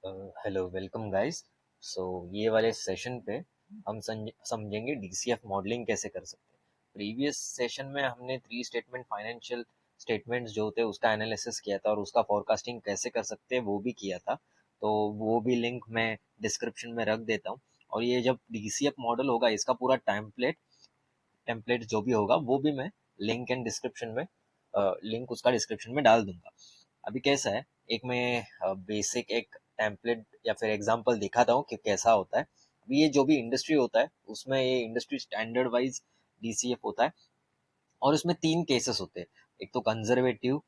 Hello welcome guys. सो ये वाले session पे हम समझेंगे डीसीएफ मॉडलिंग कैसे कर सकते हैं। प्रीवियस सेशन में हमने थ्री स्टेटमेंट फाइनेंशियल स्टेटमेंट्स जो होते हैं उसका एनालिसिस किया था और उसका फोरकास्टिंग कैसे कर सकते हैं वो भी किया था। तो वो भी लिंक मैं डिस्क्रिप्शन में रख देता हूँ। और ये जब डीसीएफ मॉडल होगा इसका पूरा टेम्पलेट जो भी होगा वो भी मैं लिंक एंड डिस्क्रिप्शन में लिंक उसका डिस्क्रिप्शन में डाल दूंगा। अभी कैसा है, एक मैं बेसिक एक टेम्पलेट या फिर एग्जांपल दिखाता हूँ कि कैसा होता है। अभी ये जो भी इंडस्ट्री होता है उसमें ये इंडस्ट्री स्टैंडर्ड वाइज डीसीएफ होता है और उसमें तीन केसेस होते हैं। एक तो कंजर्वेटिव,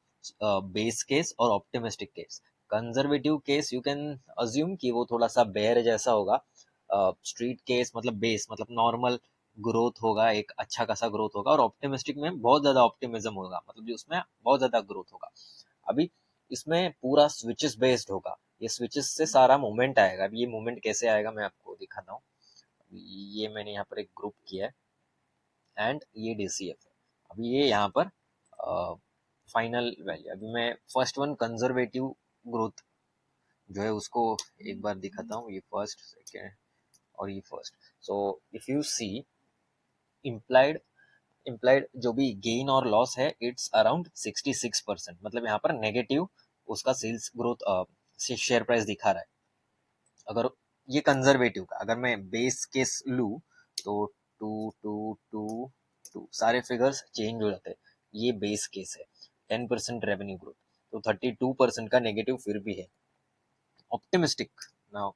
बेस केस और optimistic case. Conservative case you can assume कि वो थोड़ा सा बेयर जैसा होगा। स्ट्रीट केस मतलब बेस मतलब नॉर्मल ग्रोथ होगा, एक अच्छा खासा ग्रोथ होगा। और ऑप्टिमिस्टिक में बहुत ज्यादा ऑप्टिमिज्म होगा, मतलब जो उसमें बहुत ज्यादा ग्रोथ होगा। अभी इसमें पूरा स्विचेस बेस्ड होगा। ये स्विचेस से सारा मूवमेंट आएगा। अभी ये मूवमेंट कैसे आएगा मैं आपको दिखाता हूँ। ये मैंने यहाँ पर एक ग्रुप किया है एंड ये डीसीएफ है। अभी ये यहाँ पर फाइनल वैल्यू। अभी मैं फर्स्ट वन कंजर्वेटिव ग्रोथ जो है उसको एक बार दिखाता हूँ। ये फर्स्ट, सेकेंड और ये first. So if you see implied implied जो भी गेन और लॉस है इट्स अराउंड 66%, मतलब यहाँ पर नेगेटिव उसका सेल्स ग्रोथ शेयर प्राइस दिखा रहा है। अगर ये कंजर्वेटिव का अगर मैं बेस केस लूँ तो 2 2 2 2 सारे फिगर्स चेंज हो जाते हैं। ये बेस केस है, 10% रेवेन्यू ग्रोथ, तो 32% का नेगेटिव फिर भी है। Optimistic, now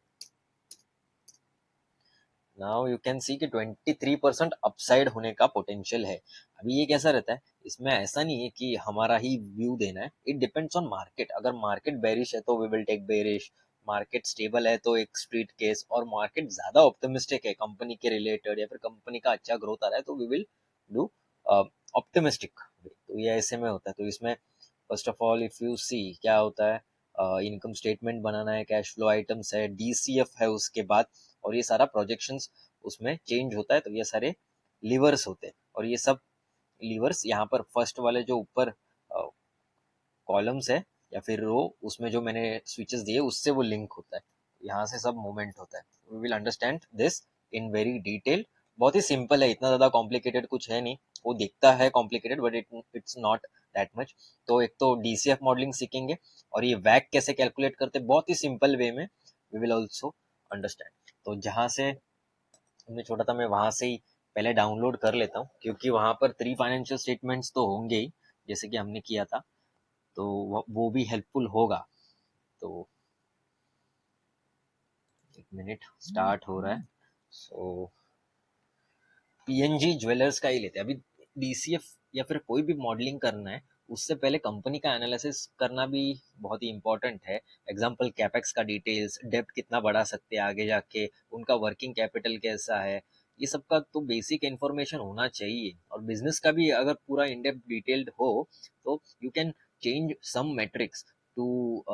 now you can see कि 23% अपसाइड होने का पोटेंशियल है। अभी ये कैसा रहता है, इसमें ऐसा नहीं है कि हमारा ही व्यू देना है। It depends on market. अगर मार्केट बेरिश है तो we will take bearish, market stable है तो एक स्ट्रीट केस, और मार्केट ज्यादा ऑप्टिमिस्टिक है कंपनी के रिलेटेड या फिर कंपनी का अच्छा ग्रोथ आ रहा है तो वी विल डू ऑप्टिमिस्टिक। तो ये ऐसे में होता है। तो इसमें first of all if you see क्या होता है, इनकम स्टेटमेंट बनाना है, कैश फ्लो आइटम्स है, डीसीएफ है उसके बाद, और ये सारा प्रोजेक्शंस उसमें चेंज होता है। तो ये सारे लीवर्स होते हैं और ये सब लीवर्स यहाँ पर फर्स्ट वाले जो ऊपर कॉलम्स है या फिर रो, उसमें जो मैंने स्विचेस दिए उससे वो लिंक होता है। यहाँ से सब मूवमेंट होता है। We will understand this in very detail. बहुत ही सिंपल है, इतना ज्यादा कॉम्प्लिकेटेड कुछ है नहीं। वो दिखता है complicated but it's not that much. तो एक तो डीसीएफ मॉडलिंग सीखेंगे और ये वैक कैसे कैलकुलेट करते बहुत ही सिंपल वे में वी विल ऑल्सो अंडरस्टैंड। तो जहाँ से हमने छोड़ा था मैं वहां से ही पहले डाउनलोड कर लेता हूँ, क्योंकि वहां पर थ्री फाइनेंशियल स्टेटमेंट्स तो होंगे ही जैसे कि हमने किया था। तो वो भी हेल्पफुल होगा। तो एक मिनट, स्टार्ट हो रहा है। सो पीएनजी ज्वेलर्स का ही लेते हैं। अभी डीसीएफ या फिर कोई भी मॉडलिंग करना है उससे पहले कंपनी का एनालिसिस करना भी बहुत ही इंपॉर्टेंट है। एग्जांपल कैपेक्स का डिटेल्स, डेब्ट कितना बढ़ा सकते हैं आगे जाके, उनका वर्किंग कैपिटल कैसा है, ये सब का तो बेसिक इन्फॉर्मेशन होना चाहिए। और बिजनेस का भी अगर पूरा इन डेप्थ डिटेल्ड हो तो you can change some metrics to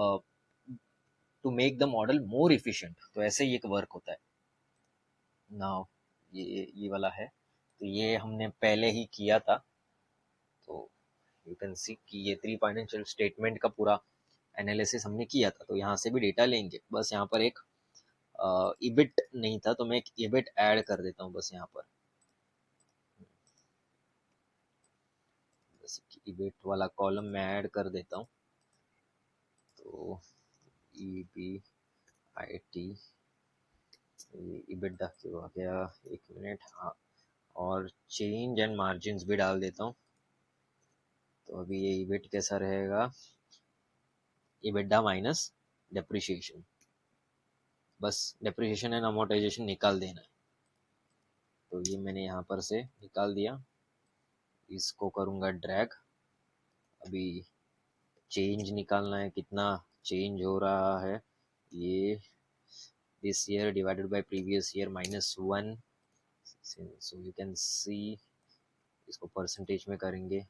to make the model more efficient. तो ऐसे ही एक वर्क होता है। नाउ ये वाला है, तो ये हमने पहले ही किया था। तो यू कैन सी कि ये थ्री फाइनेंशियल स्टेटमेंट का पूरा एनालिसिस हमने किया था। तो यहाँ से भी डेटा लेंगे। बस यहाँ पर एक इबिट नहीं था तो मैं एक इबिट ऐड कर देता हूँ बस यहाँ पर। बस इबिट वाला कॉलम मैं ऐड कर देता हूँ। तो E B I T, EBIT क्यों आ गया, एक मिनट। हाँ, और चेंज एंड मार्जिन भी डाल देता हूँ। तो अभी ये इबिट कैसा रहेगा, इबिटा माइनस डेप्रिशिएशन। बस डेप्रिशिएशन एंड अमोर्टाइजेशन निकाल देना है। तो ये मैंने यहाँ पर से निकाल दिया। इसको करूँगा ड्रैग। अभी चेंज निकालना है, कितना चेंज हो रहा है। ये this year divided by previous year -1। So you can see, इसको परसेंटेज में करेंगे।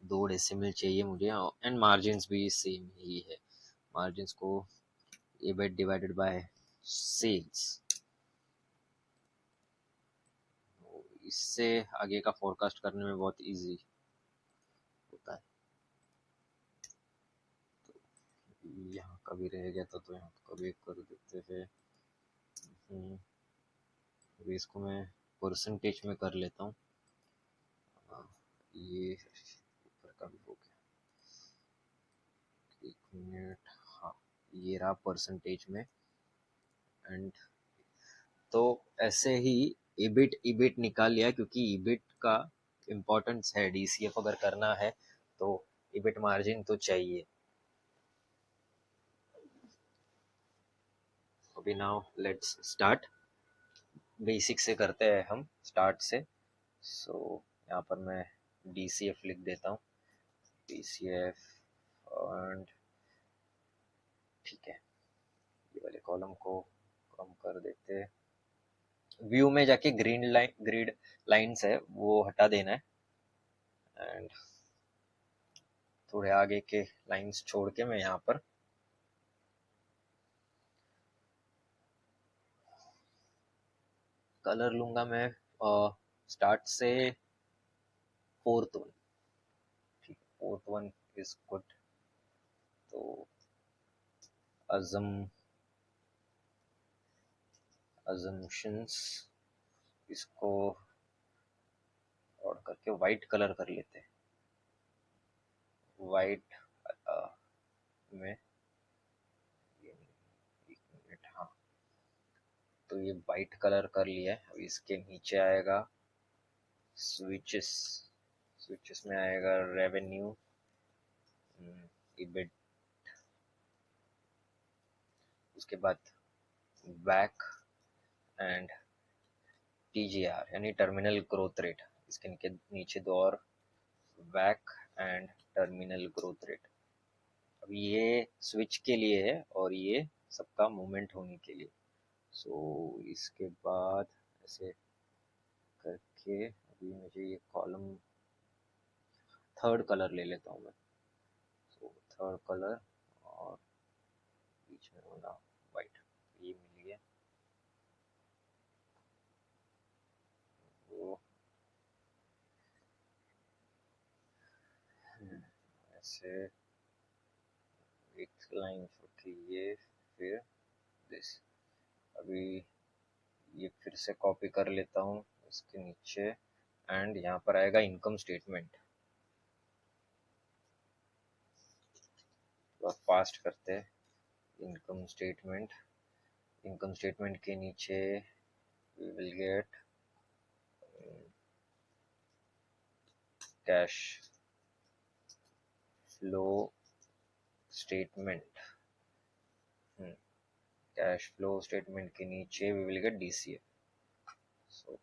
2 डेसिमल चाहिए मुझे एंड मार्जिन भी सेम ही है। मार्जिन को EBIT डिवाइडेड बाय सेल्स। इससे आगे का फोरकास्ट करने में बहुत इजी होता है। यहाँ का भी रह गया था तो यहाँ का भी कर देते हैं। अभी इसको मैं परसेंटेज में कर लेता हूँ। ये ऊपर का भी हो गया, एक मिनट। हाँ, ये रहा परसेंटेज में। एंड तो ऐसे ही ईबिट ईबिट निकाल लिया, क्योंकि ईबिट का इम्पोर्टेंस है, डीसीएफ अगर करना है तो ईबिट मार्जिन तो चाहिए। अभी नाउ लेट्स स्टार्ट, बेसिक से करते हैं हम, स्टार्ट से। सो यहाँ पर मैं डीसीएफ लिख देता हूँ, डीसीएफ। एंड ठीक है, ये वाले कॉलम को कम कर देते हैं। व्यू में जाके ग्रिड लाइन्स है वो हटा देना है। एंड थोड़े आगे के लाइन्स छोड़ के मैं यहाँ पर कलर लूंगा। मैं स्टार्ट से फोर्थ वन, ठीक, फोर्थ वन इज गुड। तो अजम्पशंस, इसको और करके वाइट कलर कर लेते हैं। वाइट में एक मिनट, हाँ, तो ये वाइट कलर कर लिया है। अब इसके नीचे आएगा स्विचेस, स्विचेस में आएगा रेवेन्यू, इबिट, उसके बाद बैक एंड टीजीआर यानी टर्मिनल ग्रोथ रेट। इसके नीचे दो और, back and terminal growth rate. अब ये स्विच के लिए है और ये सबका मूवमेंट होने के लिए। सो इसके बाद ऐसे करके अभी मुझे ये कॉलम थर्ड कलर ले लेता हूँ मैं। सो थर्ड कलर और बीच में होना वाइट, ये मिल गया। वो ऐसे एक लाइन छोड़ के ये, फिर दिस। अभी ये फिर से कॉपी कर लेता हूँ इसके नीचे। एंड यहाँ पर आएगा इनकम स्टेटमेंट। तो फास्ट करते हैं, इनकम स्टेटमेंट। इनकम स्टेटमेंट के नीचे we will get cash flow statement. Cash flow statement के नीचे we will get DCF. So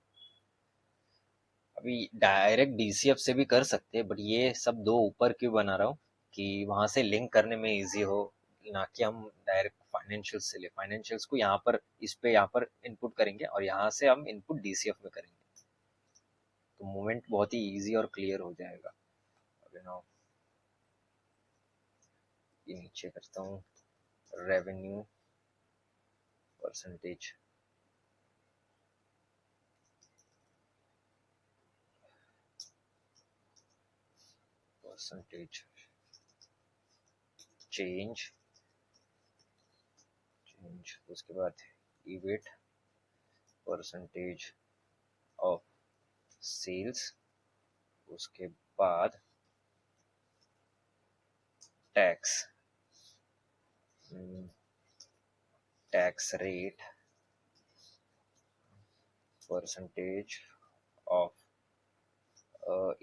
अभी डायरेक्ट डीसीएफ से भी कर सकते हैं, बट ये सब दो ऊपर क्यों बना रहा हूँ कि वहां से लिंक करने में इजी हो, ना कि हम डायरेक्ट फाइनेंशियल्स से ले। फाइनेंशियल्स को यहाँ पर, इस पे यहाँ पर इनपुट करेंगे और यहाँ से हम इनपुट डीसीएफ में करेंगे, तो मूवमेंट बहुत ही इजी और क्लियर हो जाएगा। अभी ना ये नीचे करता हूँ, रेवेन्यू परसेंटेज, परसेंटेज चेंज, उसके बाद ईबिट परसेंटेज ऑफ सेल्स, उसके बाद tax, tax rate percentage of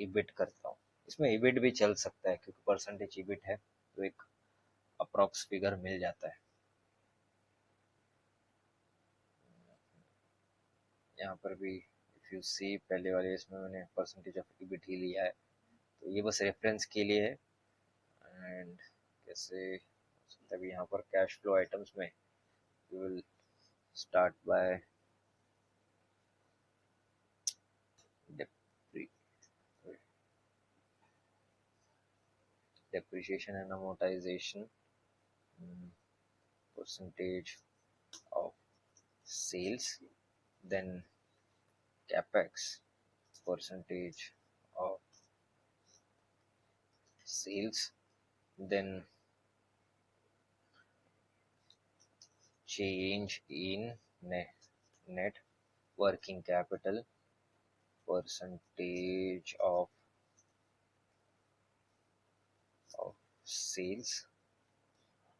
EBIT करता हूँ। इसमें ईबिट भी चल सकता है क्योंकि परसेंटेज ईबिट है तो एक अप्रॉक्स फिगर मिल जाता है। यहाँ पर भी इफ यू सी, पहले वाले इसमें मैंने परसेंटेज ऑफ ईबिट ही लिया है, तो ये बस रेफरेंस के लिए है। एंड कैसे तभी यहाँ पर कैश फ्लो आइटम्स में we will start by depreciation and amortization, percentage of sales, then capex percentage of sales, then change in net working capital, percentage of sales,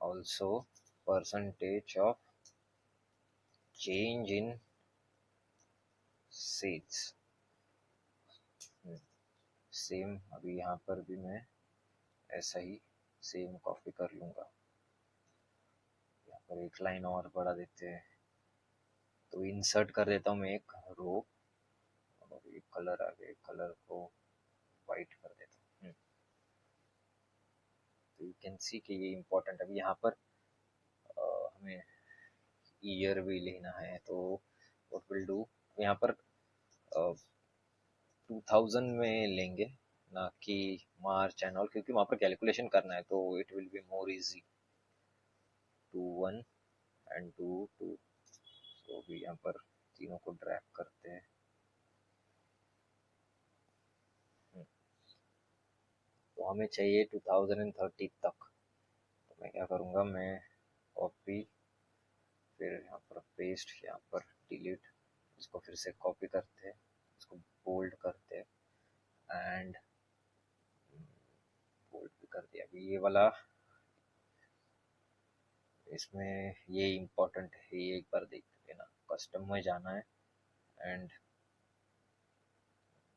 also percentage of change in sales. Same अभी यहाँ पर भी मैं ऐसा ही same copy कर लूँगा। यहाँ पर एक लाइन और बढ़ा देते हैं, तो इंसर्ट कर देता हूँ मैं एक रो, और एक कलर आ गया, कलर को वाइट कर देता हूँ। तो यू कैन सी कि ये इम्पोर्टेंट। अभी यहाँ पर हमें ईयर भी लेना है, तो व्हाट विल डू, यहाँ पर 2000 में लेंगे, ना कि मार्च एंड ऑल, क्योंकि वहाँ पर कैलकुलेशन करना है, तो it will be more easy. 21 and 2 तो भी यहाँ पर तीनों को ड्रैग करते हैं। तो हमें चाहिए 2030 तक। तो मैं क्या करूँगा, मैं कॉपी, फिर यहाँ पर पेस्ट, यहाँ पर डिलीट, इसको फिर से कॉपी करते हैं, इसको बोल्ड करते हैं एंड बोल्ड भी कर दिया। अभी ये वाला, इसमें ये इम्पोर्टेंट है, ये एक बार देख लेना। कस्टम में जाना है एंड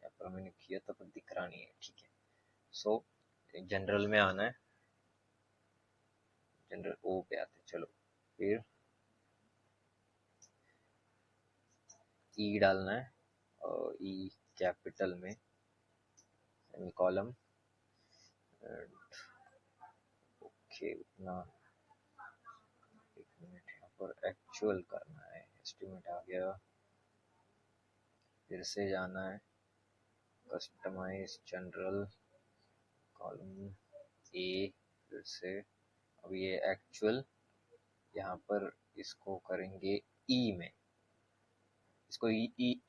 यहाँ पर मैंने किया था पर दिख रहा नहीं है, ठीक है। सो जनरल में आना है, जनरल ओ पे आते, चलो फिर ई डालना है, और ई कैपिटल में, सेमी कॉलम, ओके उतना। एक मिनट, यहाँ पर एक्चुअल करना है, एस्टिमेट आ गया, फिर से जाना है कस्टमाइज जनरल कॉलम ए, फिर से अब ये एक्चुअल, यहाँ पर इसको करेंगे ई में, इसको ई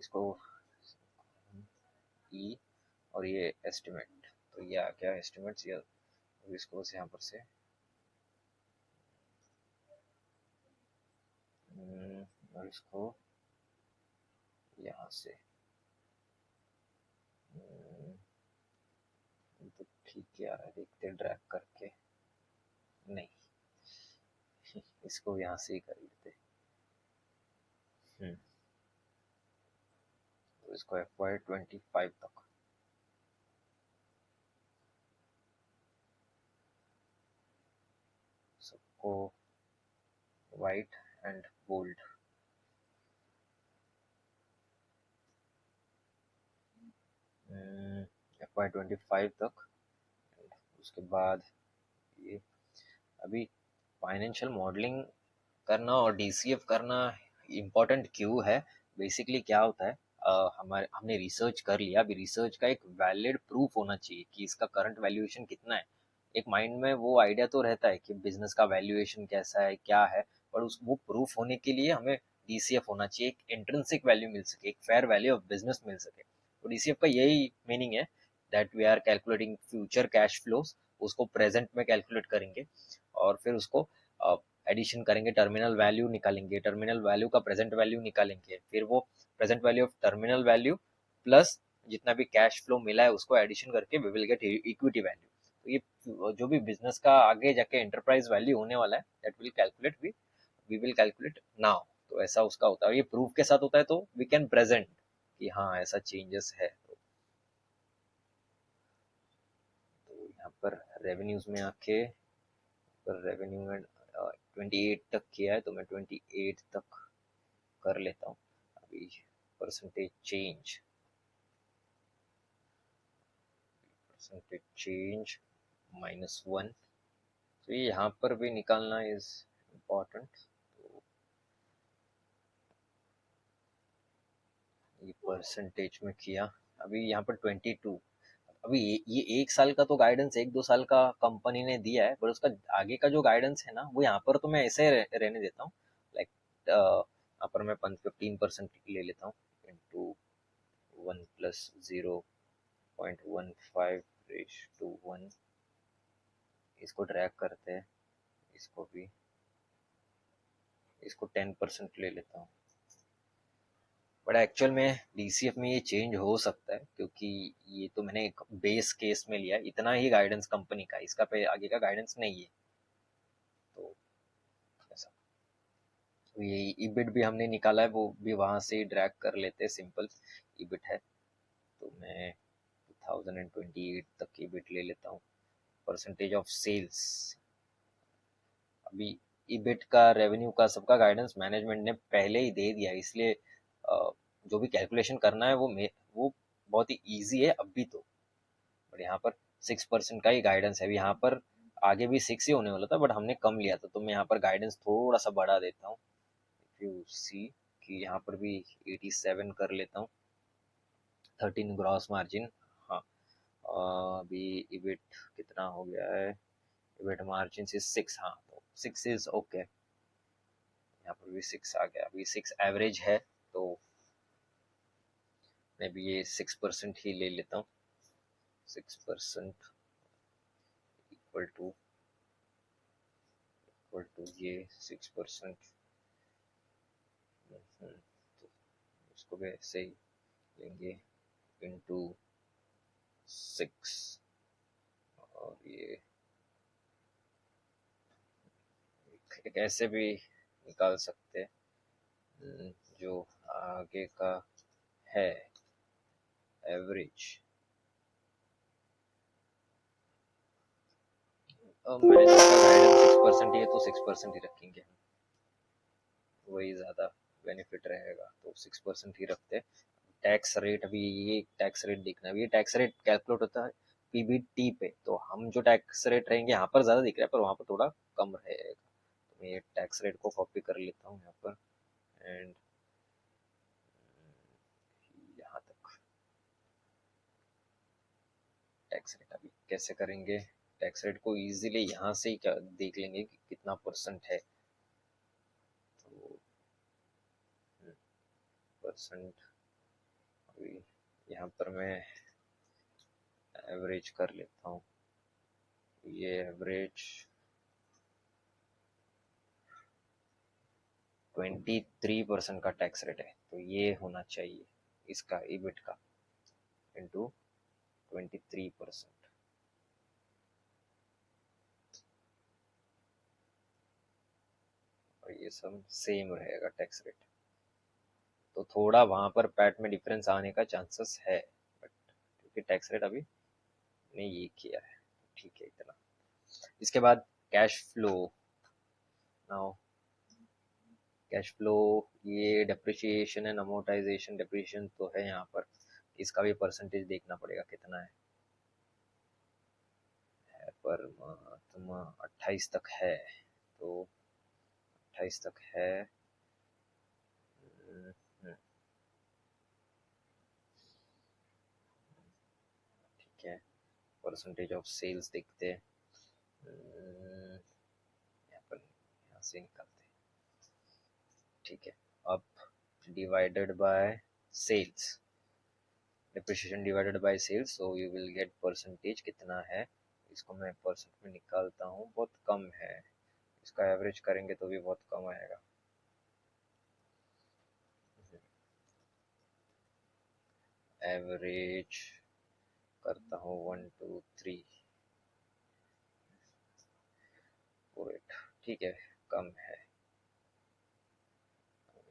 इसको ई, और ये एस्टिमेट, तो ये आ गया एस्टिमेट्स। ये इसको यहाँ पर से और इसको यहाँ से तो ठीक है यार, देखते ड्रैग करके, नहीं इसको यहाँ से ही कर लेते। तो इसको FY25 तक, सबको वाइट एंड बोल्ड। FY25 तक, उसके बाद ये अभी फाइनेंशियल मॉडलिंग करना और DCF करना इम्पोर्टेंट क्यों है। बेसिकली क्या होता है, हमारे हमने रिसर्च कर लिया, अभी रिसर्च का एक वैलिड प्रूफ होना चाहिए कि इसका करंट वैल्यूएशन कितना है। एक माइंड में वो आइडिया तो रहता है कि बिजनेस का वैल्यूएशन कैसा है, क्या है, पर उस वो प्रूफ होने के लिए हमें DCF होना चाहिए, एक इंट्रिंसिक वैल्यू मिल सके, एक फेयर वैल्यू ऑफ बिजनेस मिल सके। तो DCF का यही मीनिंग है, that we are calculating future cash flows, उसको प्रेजेंट में कैलकुलेट करेंगे, और फिर उसको एडिशन करेंगे, टर्मिनल वैल्यू निकालेंगे, टर्मिनल वैल्यू का प्रेजेंट वैल्यू निकालेंगे, फिर वो present value of terminal value plus जितना भी कैश फ्लो मिला है उसको एडिशन करके we will get equity value. तो ये जो भी बिजनेस का आगे जाके एंटरप्राइज वैल्यू होने वाला है, that will calculate we will calculate now. तो ऐसा उसका होता है, ये प्रूफ के साथ होता है, तो वी कैन प्रेजेंट कि हाँ ऐसा चेंजेस है। तो यहाँ पर रेवेन्यूज में आके, पर रेवेन्यू में 28 तक किया है, तो मैं 28 तक कर लेता हूँ। अभी परसेंटेज चेंज -1, तो ये यहाँ पर भी निकालना इज इम्पोर्टेंट। तो ये परसेंटेज में किया, अभी यहाँ पर 22। अभी ये 1 साल का तो गाइडेंस, 1-2 साल का कंपनी ने दिया है, पर उसका आगे का जो गाइडेंस है ना, वो यहाँ पर तो मैं ऐसे रहने देता हूँ। लाइक यहाँ पर मैं 15% ले लेता हूँ, इंटू 1+0.15 रेश टू 1, इसको ड्रैग करते हैं, इसको भी इसको 10% ले लेता हूँ। बट एक्चुअल में डीसीएफ में ये चेंज हो सकता है, क्योंकि ये तो मैंने एक बेस केस में लिया, इतना ही गाइडेंस कंपनी का, इसका पे आगे का गाइडेंस नहीं है। तो ऐसा, तो ये ईबिट भी हमने निकाला है, वो भी वहां से ड्रैग कर लेते हैं, सिंपल ईबिट है। तो मैं 2028 तक ईबिट ले लेता हूँ। परसेंटेज ऑफ सेल्स, अभी ईबिट का, रेवेन्यू का, सबका गाइडेंस मैनेजमेंट ने पहले ही दे दिया है, इसलिए जो भी कैलकुलेशन करना है वो बहुत ही ईजी है अभी तो। बट यहाँ पर 6% का ही गाइडेंस है, अभी यहाँ पर आगे भी 6 ही होने वाला था, बट हमने कम लिया था, तो मैं यहाँ पर गाइडेंस थोड़ा सा बढ़ा देता हूँ। इफ यू सी कि यहाँ पर भी 87 कर लेता हूँ, 13 ग्रॉस मार्जिन। हाँ, अभी इबिट कितना हो गया है, इबिट मार्जिन से 6, हाँ तो 6 इज ओके। यहाँ पर भी 6 आ गया, अभी 6 एवरेज है, तो मैं भी ये 6% ही ले लेता हूँ। 6% इक्वल टू ये 6%, तो इसको भी ऐसे ही लेंगे इंटू 6, और ये एक ऐसे भी निकाल सकते हैं, जो आगे का है एवरेज। मैनेजमेंट का गाइडेंस 6% ही है, तो 6% ही रखेंगे हम, वही ज़्यादा बेनिफिट रहेगा, तो 6% ही रखते हैं। टैक्स रेट, अभी ये टैक्स रेट देखना है, ये टैक्स रेट कैलकुलेट होता है पीबीटी पे, तो हम जो टैक्स रेट रहेंगे यहाँ पर ज़्यादा दिख रहा है, पर वहाँ पर थोड़ा कम रहेगा। तो मैं ये टैक्स रेट को कॉपी कर लेता हूँ यहाँ पर, एंड यहाँ तक टैक्स रेट अभी कैसे करेंगे। टैक्स रेट को इजीली यहाँ से ही क्या देख लेंगे कि कितना परसेंट है, तो परसेंट अभी यहाँ पर मैं एवरेज कर लेता हूँ। ये एवरेज 23% का टैक्स रेट है, तो ये होना चाहिए इसका ईबिट का, इंटू 23%, और ये सब सेम रहेगा टैक्स रेट। तो थोड़ा वहां पर पैट में डिफरेंस आने का चांसेस है, बट क्योंकि टैक्स रेट अभी ने ये किया है, ठीक है इतना। इसके बाद cash flow. Now cash flow, ये डेप्रिसिएशन एंड अमोर्टाइजेशन, डेप्रिसिएशन तो है यहाँ पर, इसका भी परसेंटेज देखना पड़ेगा कितना है पर तुम 28 तक है, तो 28 तक है। ठीक है, परसेंटेज ऑफ सेल्स देखते हैं, यहाँ पर यहाँ से निकालते हैं। ठीक है, अब divided by sales, depreciation divided by sales, so you will get percentage कितना है। इसको मैं परसेंट में निकालता हूँ, बहुत कम है, इसका एवरेज करेंगे तो भी बहुत कम आएगा। एवरेज करता हूँ 1 2 3 4 8, ठीक है, कम है।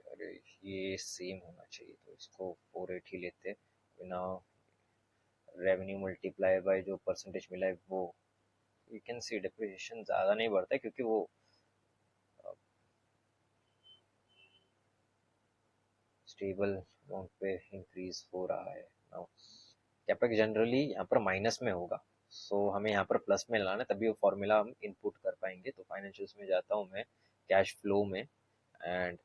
अरे ये सेम होना चाहिए, तो इसको 4 8 ही लेते हैं ना। रेवेन्यू मल्टीप्लाई बाय जो परसेंटेज मिला है वो, यू कैन सी डिप्रिसिएशन ज़्यादा नहीं बढ़ता है, क्योंकि वो स्टेबल अमाउंट पे इंक्रीज हो रहा है। नाउ कैपेक्स जनरली यहाँ पर माइनस में होगा, सो हमें यहाँ पर प्लस में लाना है, तभी वो फॉर्मूला हम इनपुट कर पाएंगे। तो फाइनेंशियल्स में जाता हूँ मैं, कैश फ्लो में, एंड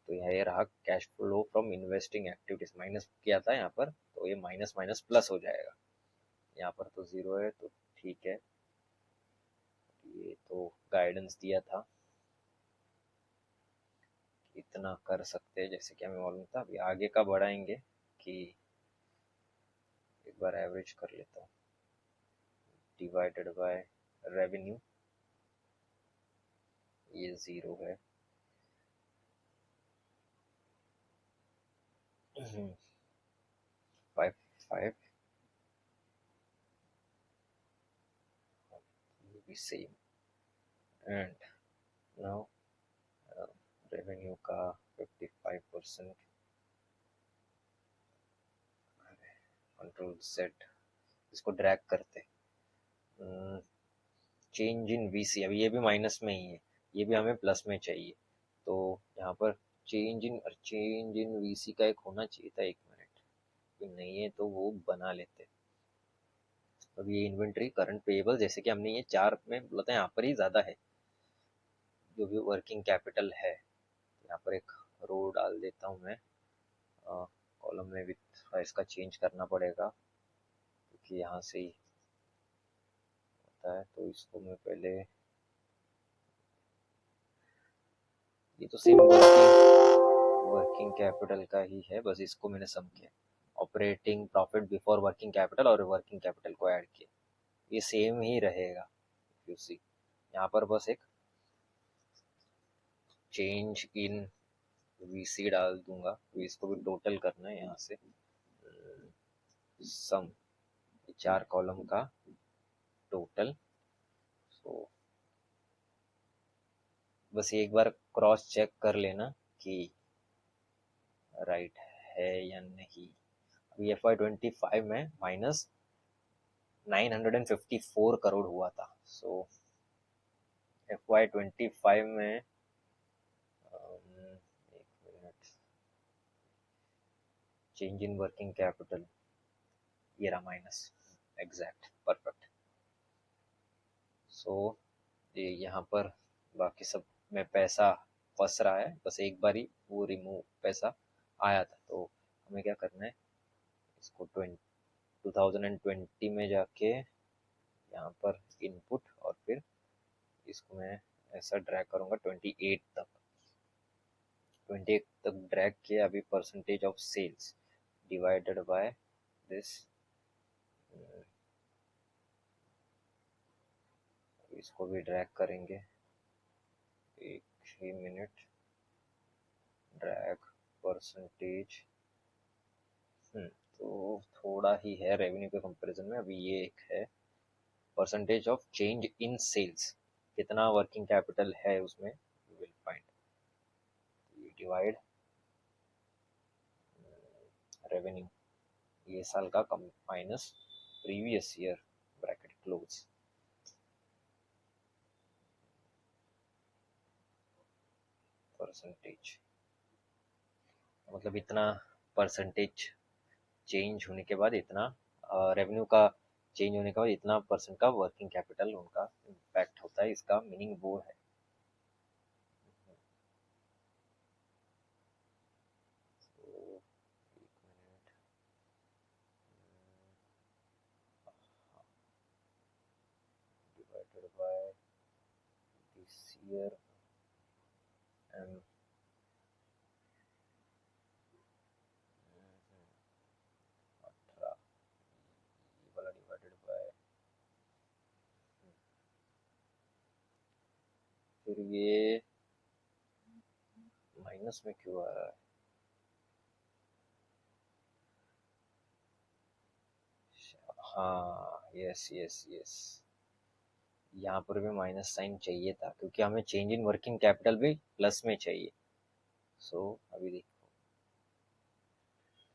तो ये रहा cash flow from investing activities, minus किया था यहाँ पर, तो ये माइनस माइनस प्लस हो जाएगा। यहाँ पर तो जीरो है, तो ठीक है, ये तो गाइडेंस दिया था इतना कर सकते हैं, जैसे कि हमें मालूम था। अभी आगे का बढ़ाएंगे कि एक बार एवरेज कर लेता हूँ, डिवाइडेड बाय रेवेन्यू, ये ये 0 है। 5 5 भी सेम। एंड नाउ रेवेन्यू का 55%, कंट्रोल सेट, इसको ड्रैग करते। चेंज इन वीसी, अभी ये भी माइनस में ही है, ये भी हमें प्लस में चाहिए। तो यहाँ पर चेंज इन वीसी का एक होना चाहिए था, 1 मिनट, नहीं है तो वो बना लेते। अब ये इन्वेंट्री करंट पेएबल, जैसे कि हमने ये 4 में बोला था, यहाँ पर ही ज़्यादा है जो भी वर्किंग कैपिटल है। यहाँ पर एक रो डाल देता हूँ मैं कॉलम में विथ, इसका चेंज करना पड़ेगा क्योंकि यहाँ से ही होता है। तो इसको मैं पहले, ये तो सेम वर्किंग कैपिटल का ही है, बस इसको मैंने सम किया, operating profit before working capital और वर्किंग कैपिटल को ऐड किया, ये सेम ही रहेगा। यू सी यहाँ पर बस एक चेंज इन वीसी डाल दूंगा, तो इसको भी टोटल करना है यहाँ से, सम 4 कॉलम का टोटल। सो बस एक बार क्रॉस चेक कर लेना कि राइट है या नहीं। अभी FY25 में माइनस 954 करोड़ हुआ था। सो FY25 में एक minute, change in working capital, ये रहा माइनस, एग्जैक्ट परफेक्ट। सो ये यहाँ पर बाकी सब में पैसा फंस रहा है, बस एक बार ही वो रिमूव पैसा आया था। तो हमें क्या करना है, इसको 2020 में जाके यहाँ पर इनपुट, और फिर इसको मैं ऐसा ड्रैग करूँगा 28 तक, 28 तक ड्रैग किया। अभी percentage of sales divided by this, इसको भी ड्रैग करेंगे, एक ही मिनट, ड्रैग परसेंटेज। तो थोड़ा ही है रेवेन्यू के कंपैरिजन में। अभी ये एक है percentage of change in sales, कितना वर्किंग कैपिटल है उसमें, you will find, divide revenue, ये साल का कम minus previous year, bracket close. Percentage मतलब इतना परसेंटेज चेंज होने के बाद, इतना रेवेन्यू का चेंज होने के बाद इतना परसेंट का वर्किंग कैपिटल उनका इम्पैक्ट होता है, इसका मीनिंग वो है। Divided by this year M, 18, ये वाला डिवाइडेड बाय, फिर ये माइनस में क्यों आ रहा है, हाँ यस यस यस, यहाँ पर भी माइनस साइन चाहिए था क्योंकि हमें चेंज इन वर्किंग कैपिटल भी प्लस में चाहिए। सो अभी देखो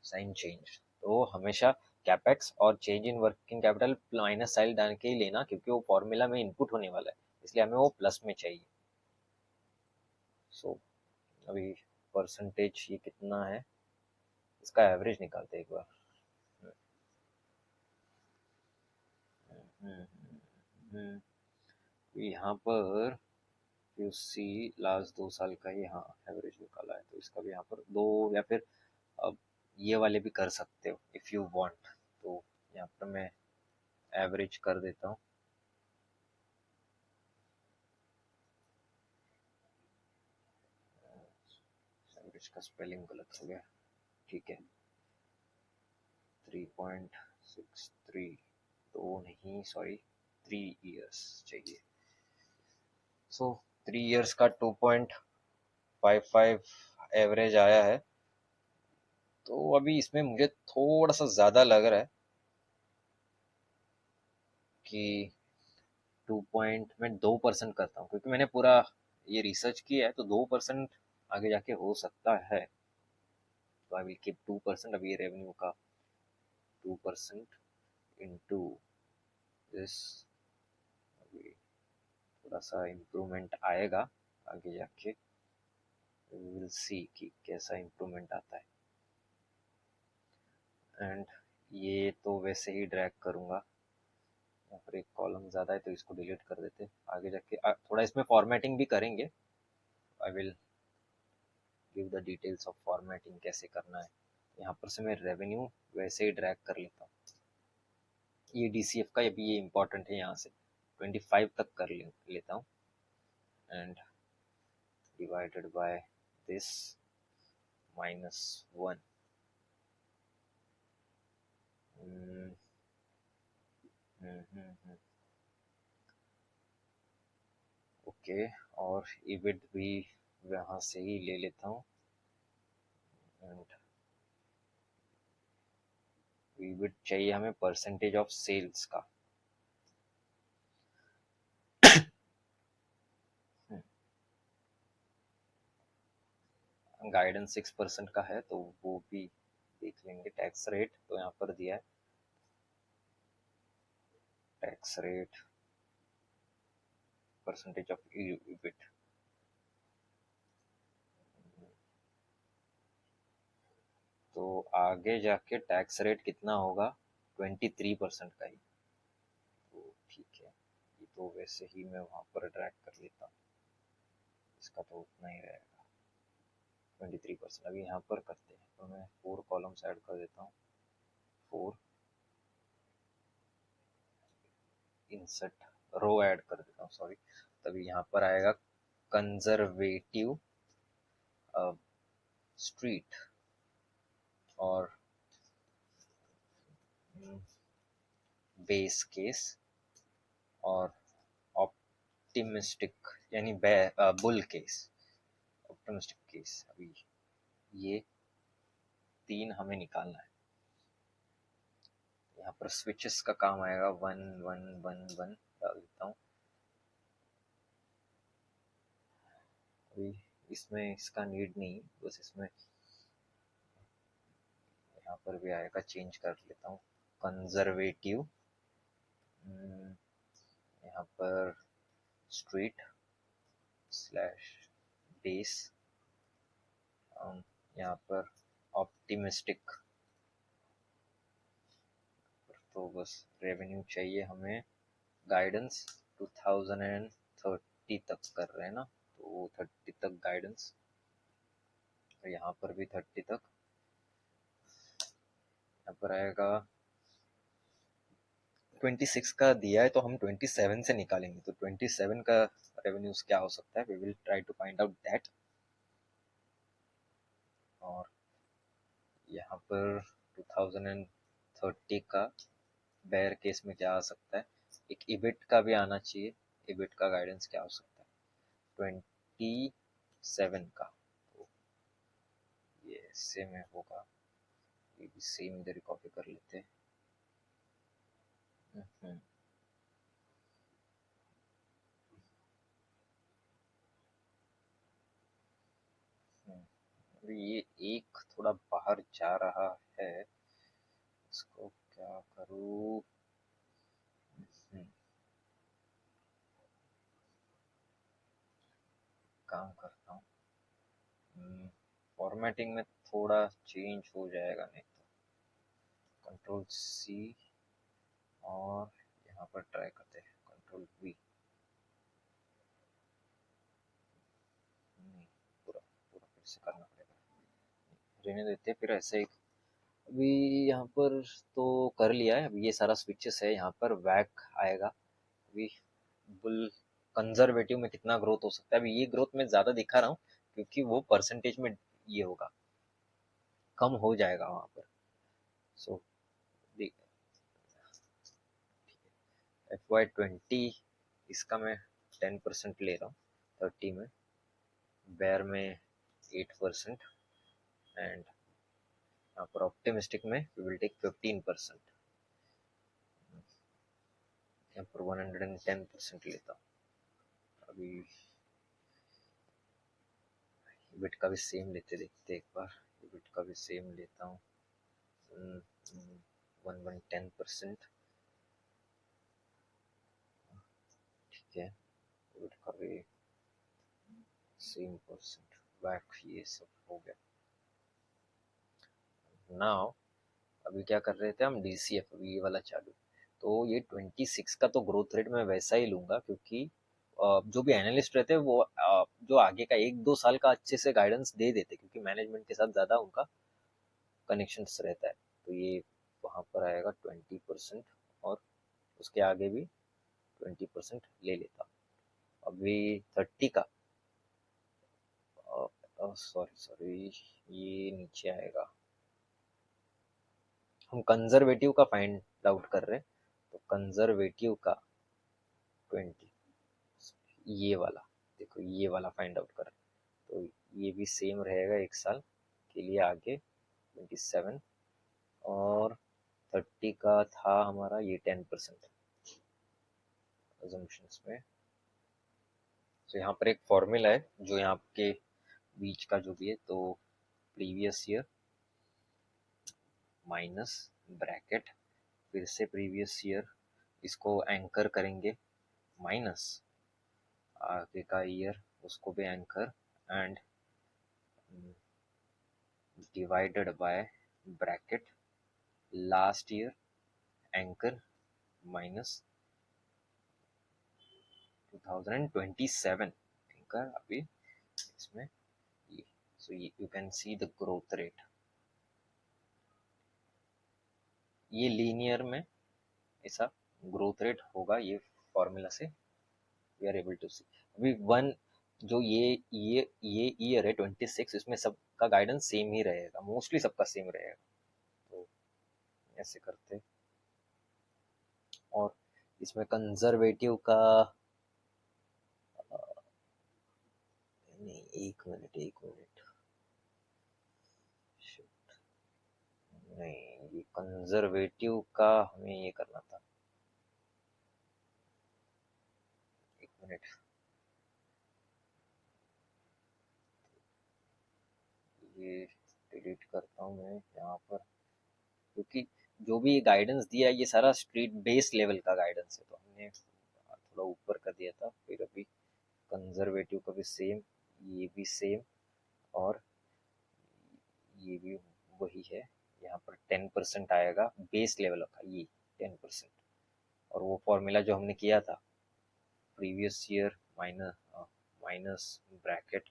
साइन चेंज, तो हमेशा कैपेक्स और change in working capital minus sign डाल के ही लेना, क्योंकि वो फॉर्मूला में इनपुट होने वाला है, इसलिए हमें वो प्लस में चाहिए। सो अभी परसेंटेज ये कितना है, इसका एवरेज निकालते एक बार। यहाँ पर यू सी लास्ट 2 साल का ही, हाँ एवरेज निकाला है, तो इसका भी यहाँ पर 2, या फिर अब ये वाले भी कर सकते हो इफ़ यू वांट। तो यहाँ पर मैं एवरेज कर देता हूँ, एवरेज का स्पेलिंग गलत हो गया, ठीक है, 3.63, तो नहीं सॉरी 3 इयर्स चाहिए। सो 3 इयर्स का 2.55 एवरेज आया है। तो अभी इसमें मुझे थोड़ा सा ज़्यादा लग रहा है कि 2 पॉइंट मैं 2% करता हूँ, क्योंकि मैंने पूरा ये रिसर्च किया है, तो 2% आगे जाके हो सकता है। तो आई विल कीप 2%। अभी ये रेवेन्यू का 2% इंटू दिस, अभी थोड़ा सा इम्प्रूवमेंट आएगा आगे जाके, वी विल सी कि कैसा इम्प्रूवमेंट आता है। एंड ये तो वैसे ही ड्रैग करूँगा, यहाँ पर एक कॉलम ज़्यादा है तो इसको डिलीट कर देते। आगे जाके थोड़ा इसमें फॉर्मेटिंग भी करेंगे। I will give the details of formatting कैसे करना है। यहाँ पर से मैं रेवेन्यू वैसे ही ड्रैग कर लेता हूँ। ये DCF का भी ये इम्पोर्टेंट है, यहाँ से 25 तक कर लेता हूँ and divided by this -1। Okay, और EBIT भी यहाँ से ही ले लेता हूँ एंड EBIT चाहिए हमें परसेंटेज ऑफ सेल्स का। गाइडेंस 6% का है तो वो भी देख लेंगे। टैक्स रेट तो यहाँ पर दिया है, tax rate percentage of EBIT। तो आगे जाके टैक्स रेट कितना होगा, 23% का ही। तो ठीक है, ये तो वैसे ही मैं वहाँ पर ड्रैग कर लेता हूँ, इसका तो उतना ही रहेगा 23%। अभी यहाँ पर करते हैं तो मैं 4 कॉलम्स ऐड कर देता हूँ। 4 इंसर्ट रो ऐड कर देता हूँ, सॉरी। तभी यहाँ पर आएगा कंजर्वेटिव स्ट्रीट और बेस केस और ऑप्टिमिस्टिक यानी बुल केस, ऑप्टिमिस्टिक केस। अभी ये 3 हमें निकालना है। यहाँ पर स्विचेस का काम आएगा, 1 1 1 1 डाल देता हूँ। अभी इसमें इसका नीड नहीं, बस इसमें यहाँ पर भी आएगा, चेंज कर लेता हूँ। कंजर्वेटिव, यहाँ पर स्ट्रीट स्लैश बेस, यहाँ पर ऑप्टिमिस्टिक। तो बस रेवेन्यू चाहिए हमें, गाइडेंस 2030 तक कर रहे हैं ना, तो 30 तक गाइडेंस, यहाँ पर भी 30 तक। यहाँ पर आएगा 26 का दिया है तो हम 27 से निकालेंगे, तो 27 का रेवेन्यूज क्या हो सकता है, we will try to find out that. और यहाँ पर 2030 का बेयर केस में क्या आ सकता है, एक इबिट का भी आना चाहिए। इबिट का गाइडेंस क्या हो सकता है, 27 का, तो ये इससे में होगा। ये भी सेम इधर कॉपी कर लेते हैं। ये एक थोड़ा बाहर जा रहा है, इसको क्या करूँ। काम करता हूँ, फॉर्मेटिंग में थोड़ा चेंज हो जाएगा, नहीं तो Ctrl+C और यहाँ पर ट्राई करते हैं Ctrl+V। नहीं, पूरा पूरा फिर से करना पड़ेगा, रहने देते फिर ऐसे ही। अभी यहाँ पर तो कर लिया है। अभी ये सारा स्विचेस है, यहाँ पर वैक आएगा। अभी बुल कंजर्वेटिव में कितना ग्रोथ हो सकता है, अभी ये ग्रोथ मैं ज़्यादा दिखा रहा हूँ क्योंकि वो परसेंटेज में ये होगा, कम हो जाएगा वहाँ पर। सो FY20 इसका मैं 10% ले रहा हूँ, 30 में, बेयर में 8% एंड यहाँ पर ऑप्टिमिस्टिक में वी विल टेक 15%। यहाँ पर 110% लेता हूँ। अभी इबिट का भी सेम लेते देखते एक बार, इबिट का भी सेम लेता हूँ 110%। ठीक है, इबिट का भी सेम परसेंट बैक, ये सब हो गया। नाउ अभी क्या कर रहे थे हम, DCF अभी ये वाला चालू। तो ये 26 का तो ग्रोथ रेट मैं वैसा ही लूंगा, क्योंकि जो भी एनालिस्ट रहते हैं वो जो आगे का 1-2 साल का अच्छे से गाइडेंस दे देते, क्योंकि मैनेजमेंट के साथ ज़्यादा उनका कनेक्शन रहता है। तो ये वहाँ पर आएगा 20%, और उसके आगे भी 20% ले लेता। अभी 30 का, सॉरी ये नीचे आएगा। हम कंजर्वेटिव का फाइंड आउट कर रहे हैं, तो कंजर्वेटिव का 20, ये वाला देखो, ये वाला फाइंड आउट कर रहे हैं। तो ये भी सेम रहेगा 1 साल के लिए आगे 27, और 30 का था हमारा ये 10% अजम्पशंस में। तो यहाँ पर एक फॉर्मूला है जो यहाँ के बीच का जो भी है, तो प्रीवियस ईयर माइनस ब्रैकेट, फिर से प्रीवियस ईयर, इसको एंकर करेंगे, माइनस आगे का ईयर उसको भी anchor, and divided by bracket last year anchor minus 2027 anchor अभी इसमें ये। So you can see the growth rate, ये लीनियर में ऐसा ग्रोथ रेट होगा, ये फॉर्मूला से वी आर एबल टू सी। अभी वन जो ये ईयर है 26, इसमें सबका गाइडेंस सेम ही रहेगा, मोस्टली सबका सेम रहेगा। तो ऐसे करते, और इसमें कंजर्वेटिव का नहीं, एक मिनट नहीं, ये कंजर्वेटिव का हमें ये करना था, एक मिनट, ये डिलीट करता हूँ मैं यहाँ पर, क्योंकि जो भी गाइडेंस दिया है ये सारा स्ट्रीट बेस लेवल का गाइडेंस है, तो हमने थोड़ा ऊपर कर दिया था। फिर अभी कंजर्वेटिव का भी सेम, ये भी सेम, और ये भी वही है। यहाँ पर 10% आएगा बेस लेवल का, ये 10%, और वो फॉर्मूला जो हमने किया था, previous year minus bracket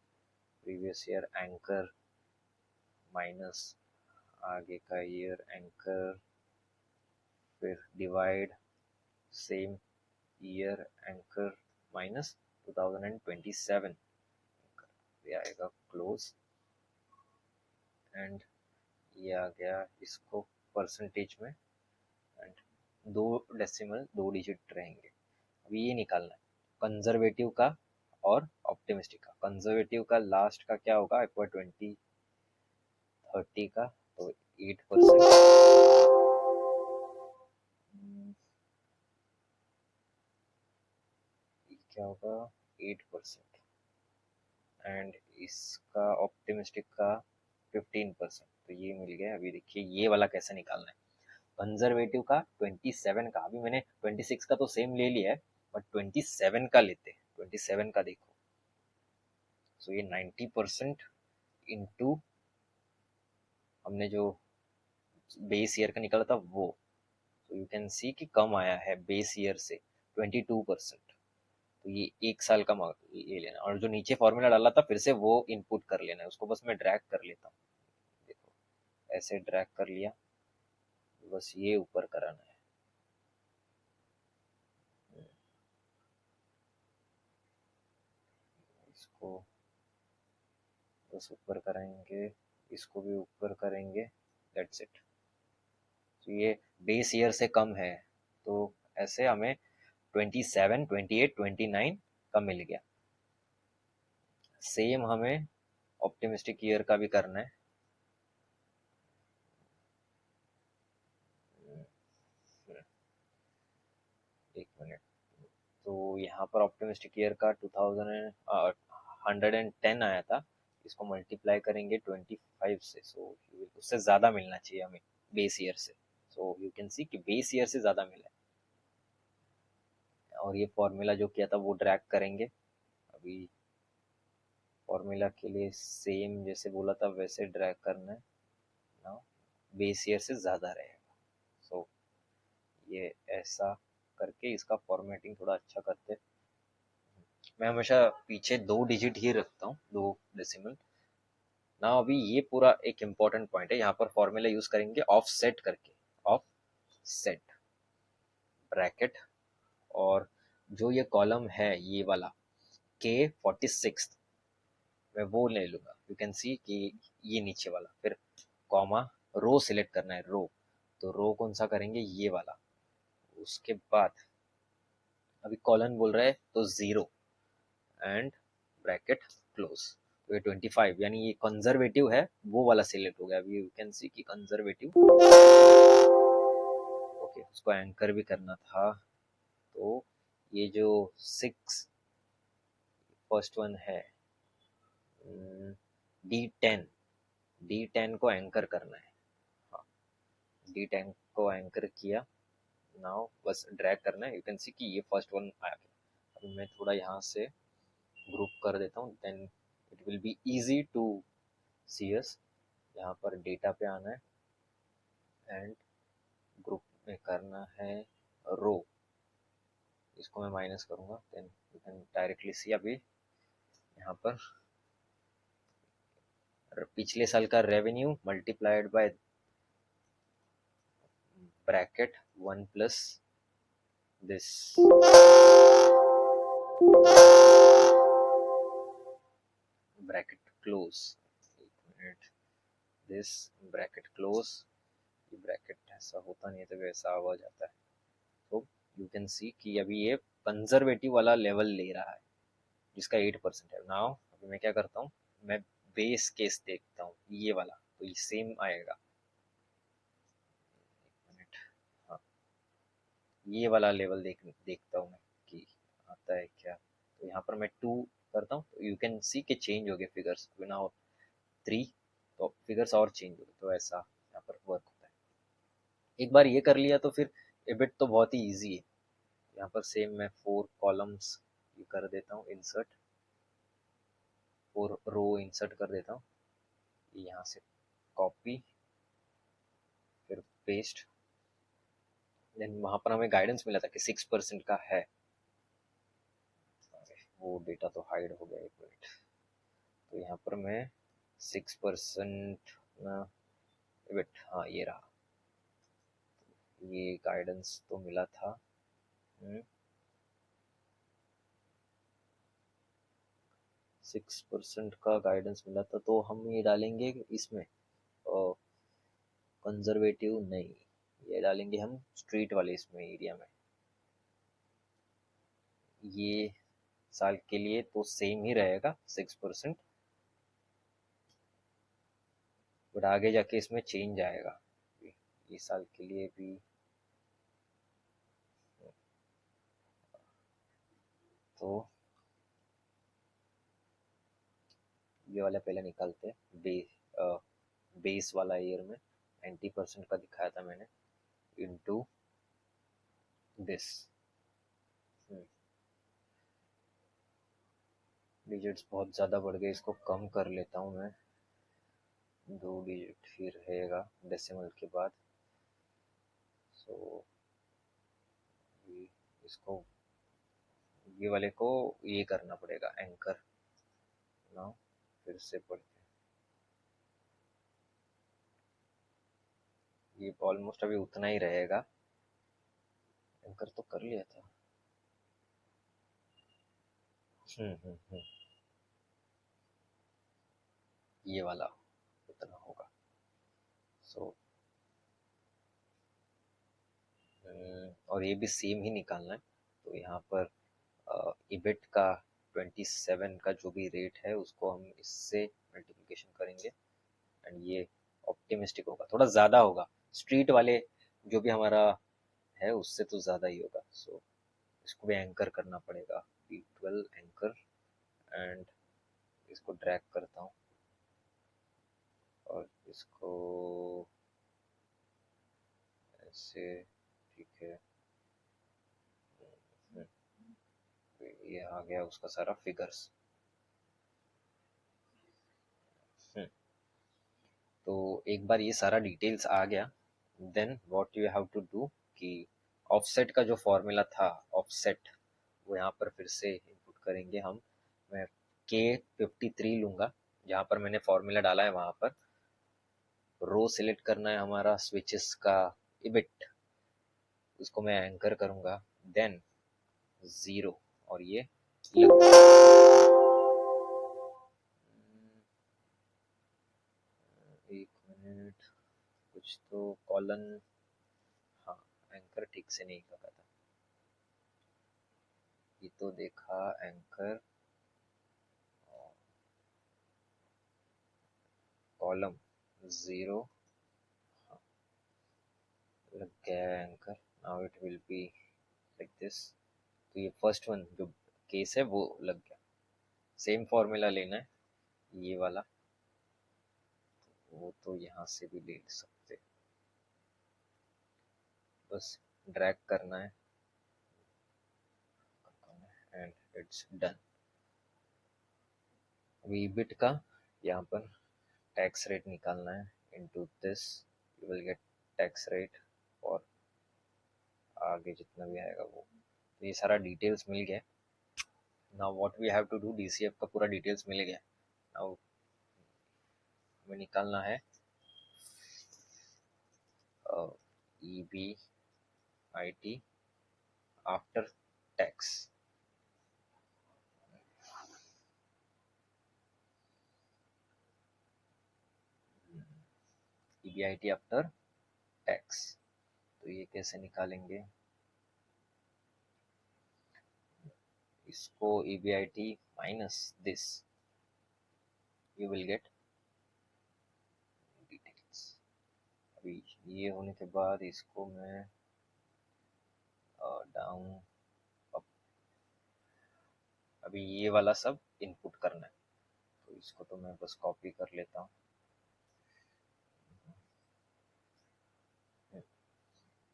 previous year anchor minus आगे का ईयर एंकर, फिर divide same year anchor minus 2027 ये आएगा क्लोज, एंड ये आ गया इसको परसेंटेज में, एंड 2 डेसिमल 2 डिजिट रहेंगे। अभी ये निकालना है कंजर्वेटिव का और ऑप्टिमिस्टिक का। कंजर्वेटिव का लास्ट का क्या होगा, एक बार 2030 का, तो 8%, क्या होगा 8%, एंड इसका ऑप्टिमिस्टिक का 15%। तो ये मिल गया। अभी देखिए ये वाला कैसे निकालना है, कंजर्वेटिव का 27 का, अभी मैंने 26 का तो सेम ले लिया है, बट 27 का लेते हैं। 27 का देखो, सो ये 90% इंटू हमने जो बेस ईयर का निकाला था वो, तो यू कैन सी कि कम आया है बेस ईयर से 22%। तो ये 1 साल का ये लेना, और जो नीचे फॉर्मूला डाला था फिर से वो इनपुट कर लेना है, उसको बस मैं ड्रैग कर लेता हूँ। देखो ऐसे ड्रैग कर लिया, बस ये ऊपर कराना है। इसको बस ऊपर कराएंगे, इसको भी ऊपर करेंगे, दैट्स इट। तो ये बेस ईयर से कम है, तो ऐसे हमें 27, 28, 29 का मिल गया। सेम हमें ऑप्टिमिस्टिक ईयर का भी करना है। एक मिनट। तो यहाँ पर ऑप्टिमिस्टिक ईयर का 2110 आया था, इसको मल्टीप्लाई करेंगे 25 से, सो उससे ज़्यादा मिलना चाहिए हमें बेस ईयर से। सो यू कैन सी कि बेस ईयर से ज़्यादा मिला है। और ये फॉर्मूला जो किया था वो ड्रैग करेंगे। अभी फॉर्मूला के लिए सेम जैसे बोला था वैसे ड्रैग करना है ना, बेस ईयर से ज़्यादा रहेगा। सो ये ऐसा करके इसका फॉर्मेटिंग थोड़ा अच्छा करते हैं। मैं हमेशा पीछे 2 डिजिट ही रखता हूँ, 2 डेसिमल ना। अभी ये पूरा एक इम्पोर्टेंट पॉइंट है, यहाँ पर फॉर्मूला यूज करेंगे ऑफ सेट करके। ऑफ सेट ब्रैकेट, और जो ये कॉलम है ये वाला K46 मैं वो ले लूंगा। यू कैन सी कि ये नीचे वाला, फिर कॉमा, रो सिलेक्ट करना है, रो। तो रो कौन सा करेंगे, ये वाला। उसके बाद अभी कॉलन बोल रहा है तो 0 एंड ब्रैकेट क्लोज। तो ये 25 यानी ये कंजर्वेटिव है, वो वाला सिलेक्ट हो गया। अभी यू कैन सी कि कंजर्वेटिव। ओके, उसको एंकर भी करना था। तो ये जो 6 फर्स्ट वन है, D10, D10 को एंकर करना है। हाँ, D10 को एंकर किया। नाउ बस ड्रैग करना है। यू कैन सी कि ये फर्स्ट वन आ गया। अभी मैं थोड़ा यहाँ से ग्रुप कर देता हूँ, then it will be easy to see us. यहाँ पर डेटा पे आना है एंड ग्रुप में करना है रो। इसको मैं माइनस करूँगा, देन यू कैन डायरेक्टली सी। अभी यहाँ पर पिछले साल का revenue multiplied by bracket 1 plus this bracket close. एक मिनट, दिस ब्रैकेट क्लोज। ये ब्रैकेट ऐसा होता नहीं है तो वैसा आवाज आता है। तो यू कैन सी कि अभी ये कंजर्वेटिव वाला लेवल ले रहा है, जिसका 8% है। नाउ अभी मैं क्या करता हूँ, मैं बेस केस देखता हूँ ये वाला, तो ये सेम आएगा। एक मिनट, हाँ, ये वाला लेवल देखता हूँ मैं कि आता है क्या। तो यहाँ पर मैं 2 करता हूँ, तो यू कैन सी के चेंज हो गए फिगर्स। बिना 3 तो फिगर्स और चेंज हो गए। तो ऐसा यहाँ पर वर्क होता है। एक बार ये कर लिया तो फिर एबिट तो बहुत ही ईजी है। यहाँ पर सेम मैं 4 कॉलम्स ये कर देता हूँ, इंसर्ट 4 रो इंसर्ट कर देता हूँ। यहाँ से कॉपी, फिर पेस्ट। देन वहां पर हमें गाइडेंस मिला था कि 6% का है। वो डेटा तो हाइड हो गया, एक मिनट। तो यहाँ पर मैं 6% वेट, हाँ ये रहा। ये गाइडेंस तो मिला था। 6% का गाइडेंस मिला था, तो हम ये डालेंगे इसमें कंजर्वेटिव नहीं, ये डालेंगे हम स्ट्रीट वाले इसमें एरिया में। ये साल के लिए तो सेम ही रहेगा 6%, बट आगे जाके इसमें चेंज आएगा। ये साल के लिए भी तो ये वाला पहले निकालते हैं। बेस वाला ईयर में 90% का दिखाया था मैंने, इनटू दिस। डिजिट्स बहुत ज़्यादा बढ़ गए, इसको कम कर लेता हूँ मैं। 2 डिजिट ही रहेगा डेसिमल के बाद। सो इसको, ये वाले को ये करना पड़ेगा एंकर ना। फिर से पढ़ते हैं, ये ऑलमोस्ट अभी उतना ही रहेगा। एंकर तो कर लिया था। हम्म, ये वाला उतना होगा। सो और ये भी सेम ही निकालना है। तो यहाँ पर इबिट का 27 का जो भी रेट है उसको हम इससे मल्टीप्लिकेशन करेंगे एंड ये ऑप्टिमिस्टिक होगा, थोड़ा ज़्यादा होगा, स्ट्रीट वाले जो भी हमारा है उससे तो ज़्यादा ही होगा। सो इसको भी एंकर करना पड़ेगा, B12 एंकर, एंड इसको ड्रैग करता हूँ और इसको ऐसे, ठीक है। ये आ गया उसका सारा फिगर्स। तो एक बार ये सारा डिटेल्स आ गया, then what you have to do कि ऑफसेट का जो फॉर्मूला था, ऑफसेट वो यहाँ पर फिर से इनपुट करेंगे हम। मैं K53 लूँगा, जहाँ पर मैंने फॉर्मूला डाला है वहाँ पर रो सिलेक्ट करना है हमारा स्विचेस का इबिट, उसको मैं एंकर करूँगा, देन 0 और ये लग एक मिनट, कुछ तो कॉलन, हाँ एंकर ठीक से नहीं लगा था, ये तो देखा एंकर कॉलम 0, लग गया anchor. Now it will be like this. तो ये फर्स्ट वन जो केस है वो लग गया। सेम फॉर्मूला लेना है ये वाला, वो तो यहाँ से भी ले सकते, बस ड्रैग करना है एंड इट्स डन। अभी बिट का यहाँ पर टैक्स रेट निकालना है, into this you will get tax rate और आगे जितना भी आएगा वो। तो ये सारा डिटेल्स मिल गया। Now what we have to do, DCF का पूरा डिटेल्स मिल गया। नाउ हमें निकालना है EBIT after tax. EBIT after tax, तो ये कैसे निकालेंगे इसको, EBIT minus this, you will gate details. अभी ये होने के बाद इसको मैं डाउन अप, अभी ये वाला सब इनपुट करना है, तो इसको तो मैं बस कॉपी कर लेता हूँ।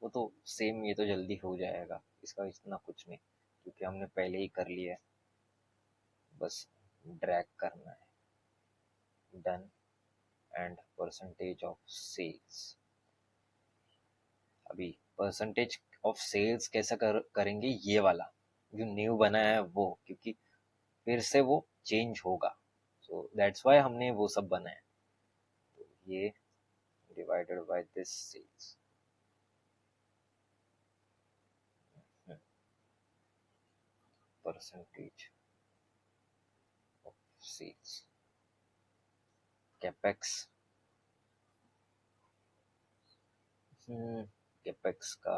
वो तो सेम, ये तो जल्दी हो जाएगा, इसका इतना कुछ नहीं क्योंकि हमने पहले ही कर लिया है, बस ड्रैग करना है, done and percentage of sales. अभी परसेंटेज ऑफ सेल्स कैसा करेंगे, ये वाला जो न्यू बना है वो, क्योंकि फिर से वो चेंज होगा, सो दैट्स वाई हमने वो सब बनाया। तो ये divided by this sales, percentage of sales, capex. Capex का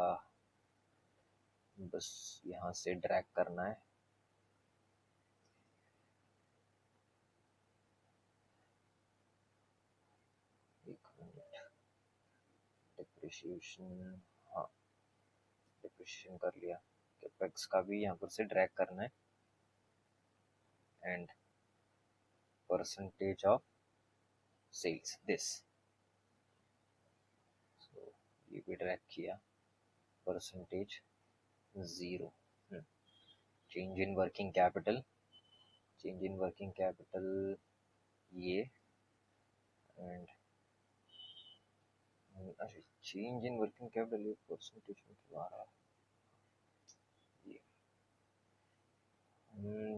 बस यहाँ से ड्रैग करना है, एक मिनट, डिप्रिशिएशन, हाँ डिप्रिशिएशन कर लिया। कैपेक्स का भी यहाँ पर से ड्रैग करना है and percentage of sales this, so ये भी ड्रैग किया, percentage 0। Change in working capital, change in working capital ये, and change in working capital ये परसेंटेज में क्यों आ रहा है,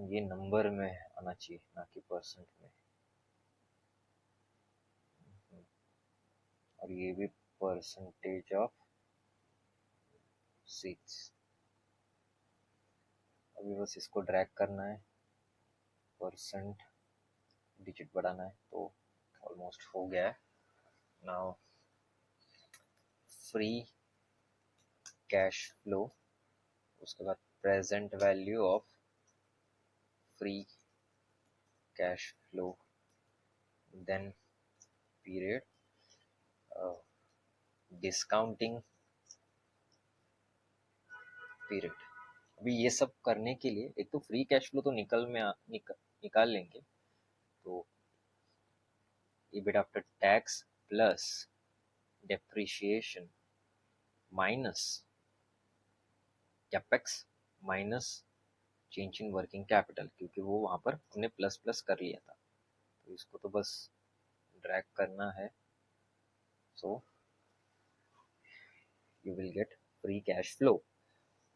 ये नंबर में आना चाहिए ना कि परसेंट में। और ये भी परसेंटेज ऑफ सेल्स, अभी बस इसको ड्रैग करना है, परसेंट डिजिट बढ़ाना है, तो ऑलमोस्ट हो गया है। नाउ फ्री कैश फ्लो, उसके बाद present value of free cash flow then period discounting period. अभी ये सब करने के लिए एक तो फ्री कैश फ्लो तो निकाल लेंगे। तो EBIT after tax plus depreciation minus capex minus change in working capital, क्योंकि वो वहाँ पर हमने प्लस प्लस कर लिया था, तो इसको तो बस ड्रैग करना है। सो you will get free cash flow.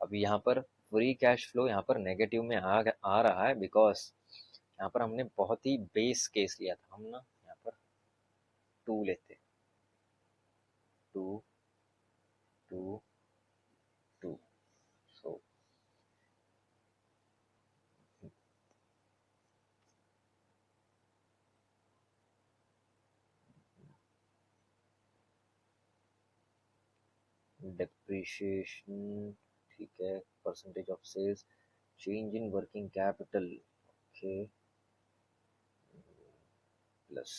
अभी यहाँ पर फ्री कैश फ्लो यहाँ पर नेगेटिव में आ रहा है, बिकॉज यहाँ पर हमने बहुत ही बेस केस लिया था। हम ना यहाँ पर 2 लेते, 2 2 2। सो डेप्रिशिएशन ठीक है, percentage of sales, change in working capital okay plus,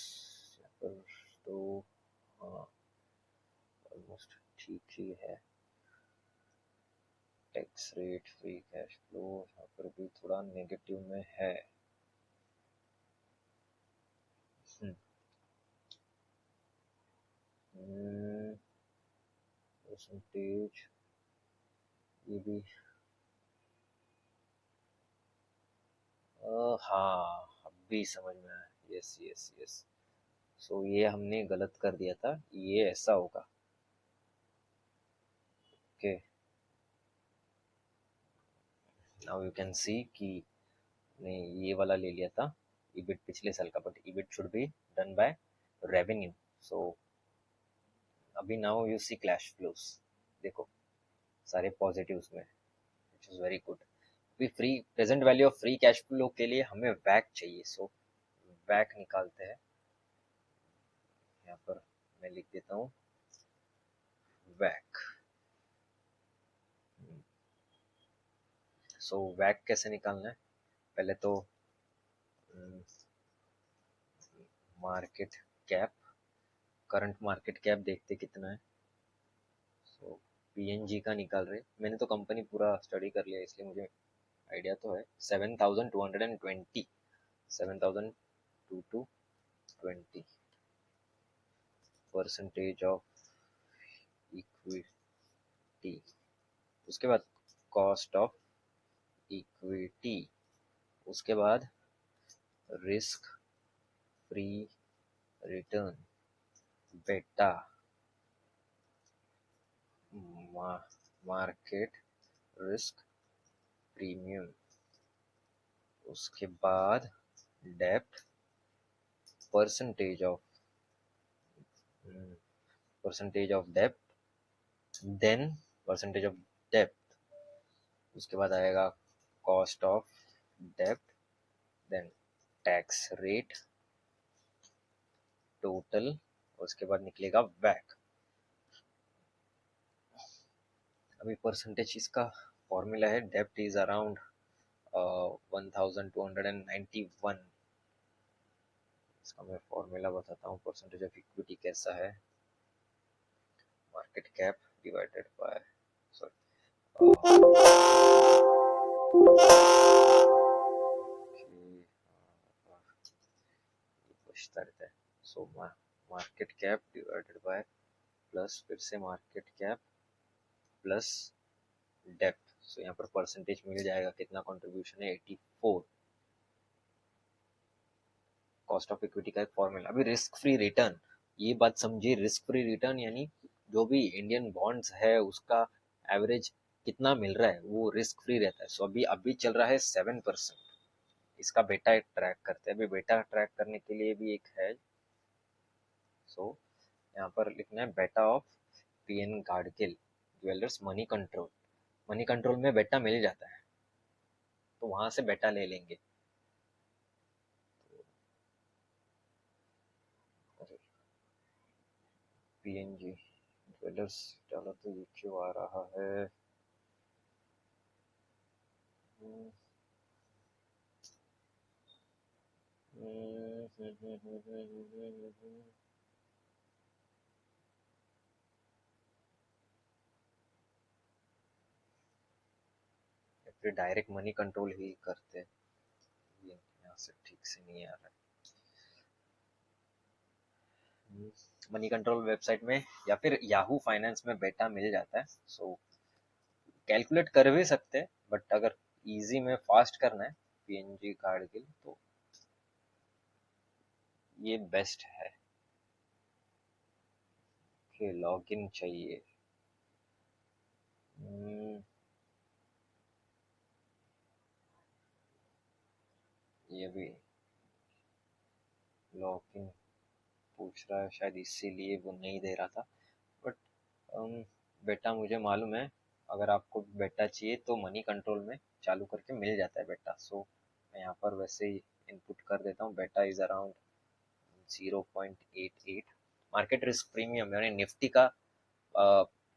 यहाँ पर तो हाँ ऑलमोस्ट ठीक ही है। Tax rate, free cash flow यहाँ पर भी थोड़ा नेगेटिव में है। परसेंटेज ये भी हाँ अब भी समझ में आया। Yes yes yes. सो ये हमने गलत कर दिया था, ये ऐसा होगा। Okay now you can see कि ने ये वाला ले लिया था ईबिट पिछले साल का, but EBIT should be done by revenue. So अभी now you see cash flows, देखो सारे पॉजिटिव्स में, विच इज वेरी गुड। अभी free present value of free cash flow के लिए हमें वैक चाहिए। सो वैक निकालते हैं। यहाँ पर मैं लिख देता हूँ वैक। सो वैक कैसे निकालना है, पहले तो market cap, current market cap देखते कितना है। सो PNG का निकाल रहे, मैंने तो कंपनी पूरा स्टडी कर लिया इसलिए मुझे आइडिया तो है। 7220, 7220 परसेंटेज ऑफ इक्विटी, उसके बाद कॉस्ट ऑफ इक्विटी, उसके बाद रिस्क फ्री रिटर्न, बेटा मार्केट रिस्क प्रीमियम, उसके बाद डेप्ट, percentage of dept, then percentage of डेप्ट, उसके बाद आएगा cost of dept, then tax rate total, उसके बाद निकलेगा वैक। अभी परसेंटेज इसका फॉर्मूला है, डेप्ट इज अराउंड 1291। इसका मैं फॉर्मूला बताता हूँ। परसेंटेज ऑफ इक्विटी कैसा है, market cap divided by sorry बचता रहता है। So market cap divided by plus फिर से मार्केट कैप प्लस डेप्थ। सो यहाँ पर परसेंटेज मिल जाएगा, कितना कंट्रीब्यूशन है 84। कॉस्ट ऑफ इक्विटी का एक फॉर्मूला। अभी रिस्क फ्री रिटर्न, ये बात समझिए, रिस्क फ्री रिटर्न यानी जो भी इंडियन बॉन्ड्स है उसका एवरेज कितना मिल रहा है वो रिस्क फ्री रहता है। सो अभी अभी चल रहा है 7%। इसका बेटा ट्रैक करते हैं। अभी बेटा ट्रैक करने के लिए भी एक है। सो यहाँ पर लिखना है बेटा of PN Gadgil jewellers money control. Money control में बेटा मिल जाता है, तो वहां से बेटा ले लेंगे। PNG ज्वेलर्स डाला तो ये क्यों आ रहा है। फिर डायरेक्ट मनी कंट्रोल ही करते हैं। ये यहाँ से ठीक से नहीं आ रहा है। मनी कंट्रोल वेबसाइट में या फिर याहू फाइनेंस में बेटा मिल जाता है। सो कैलकुलेट कर भी सकते हैं, बट अगर इजी में फास्ट करना है पीएनजी कार्ड के लिए तो ये बेस्ट है। कि लॉगिन चाहिए। ये भी लॉगिन पूछ रहा है, शायद इसीलिए वो नहीं दे रहा था। बट बेटा मुझे मालूम है, अगर आपको बेटा चाहिए तो मनी कंट्रोल में चालू करके मिल जाता है बेटा। सो मैं यहाँ पर वैसे ही इनपुट कर देता हूँ, बेटा is around 0.88। Market risk premium यानी निफ्टी का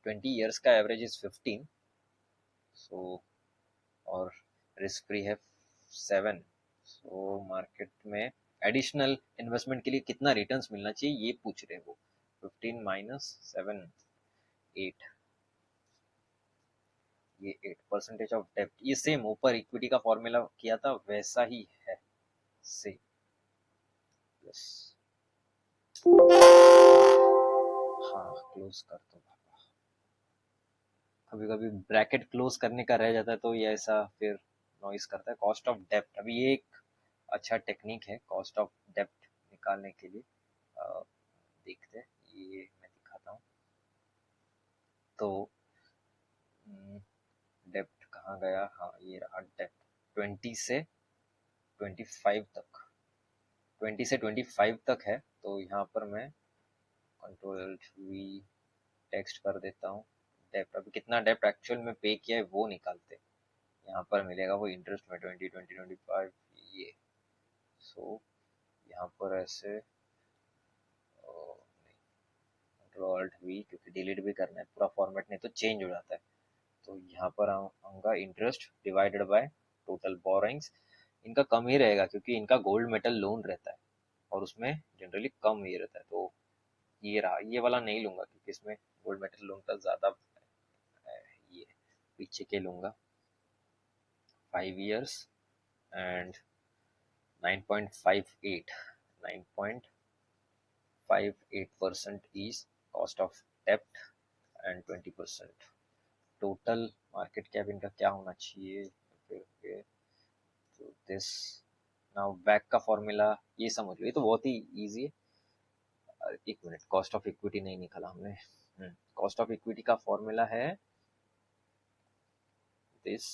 20 ईयर्स का एवरेज इज 15। सो और रिस्क फ्री है 7। सो मार्केट में एडिशनल इन्वेस्टमेंट के लिए कितना रिटर्न्स मिलना चाहिए ये पूछ रहे हैं वो। 15 माइनस 7, 8। ये 8% ऑफ डेप्ट, ये सेम ऊपर इक्विटी का फॉर्मूला किया था वैसा ही है सेम। प्लस हाँ क्लोज कर दो। कभी कभी ब्रैकेट क्लोज करने का रह जाता है तो ये ऐसा फिर नॉइस करता है। कॉस्ट ऑफ डेप्ट, अभी ये एक अच्छा टेक्निक है कॉस्ट ऑफ डेप्ट निकालने के लिए। देखते हैं, ये मैं दिखाता हूँ। तो डेप्ट कहाँ गया, हाँ ये रहा डेप्ट। 20 से 25 तक, 20 से 25 तक है। तो यहाँ पर मैं कंट्रोल वी टेक्स्ट कर देता हूँ। डेप्ट, अभी कितना डेप्ट एक्चुअल में पे किया है वो निकालते हैं। यहाँ पर मिलेगा वो इंटरेस्ट में 20, 20, 25 ये। सो यहाँ पर ऐसे कंट्रोल वी, क्योंकि डिलीट भी करना है पूरा फॉर्मेट, नहीं तो चेंज हो जाता है। तो यहाँ पर आऊँगा interest divided by total borrowings. इनका कम ही रहेगा क्योंकि इनका गोल्ड मेटल लोन रहता है और उसमें जनरली कम ही रहता है। तो ये रहा, ये वाला नहीं लूंगा क्योंकि इसमें गोल्ड मेटल लोन का ज़्यादा ये पीछे के लूंगा। 5 years and 9.58, 9.58% is cost of debt and 20% total market cap इनका क्या होना चाहिए। फिर तो दिस नाउ बैक का फॉर्मूला ये समझ लो, ये तो बहुत ही इजी है। एक मिनट, कॉस्ट ऑफ इक्विटी नहीं निकाला हमने। कॉस्ट ऑफ इक्विटी का फॉर्मूला है दिस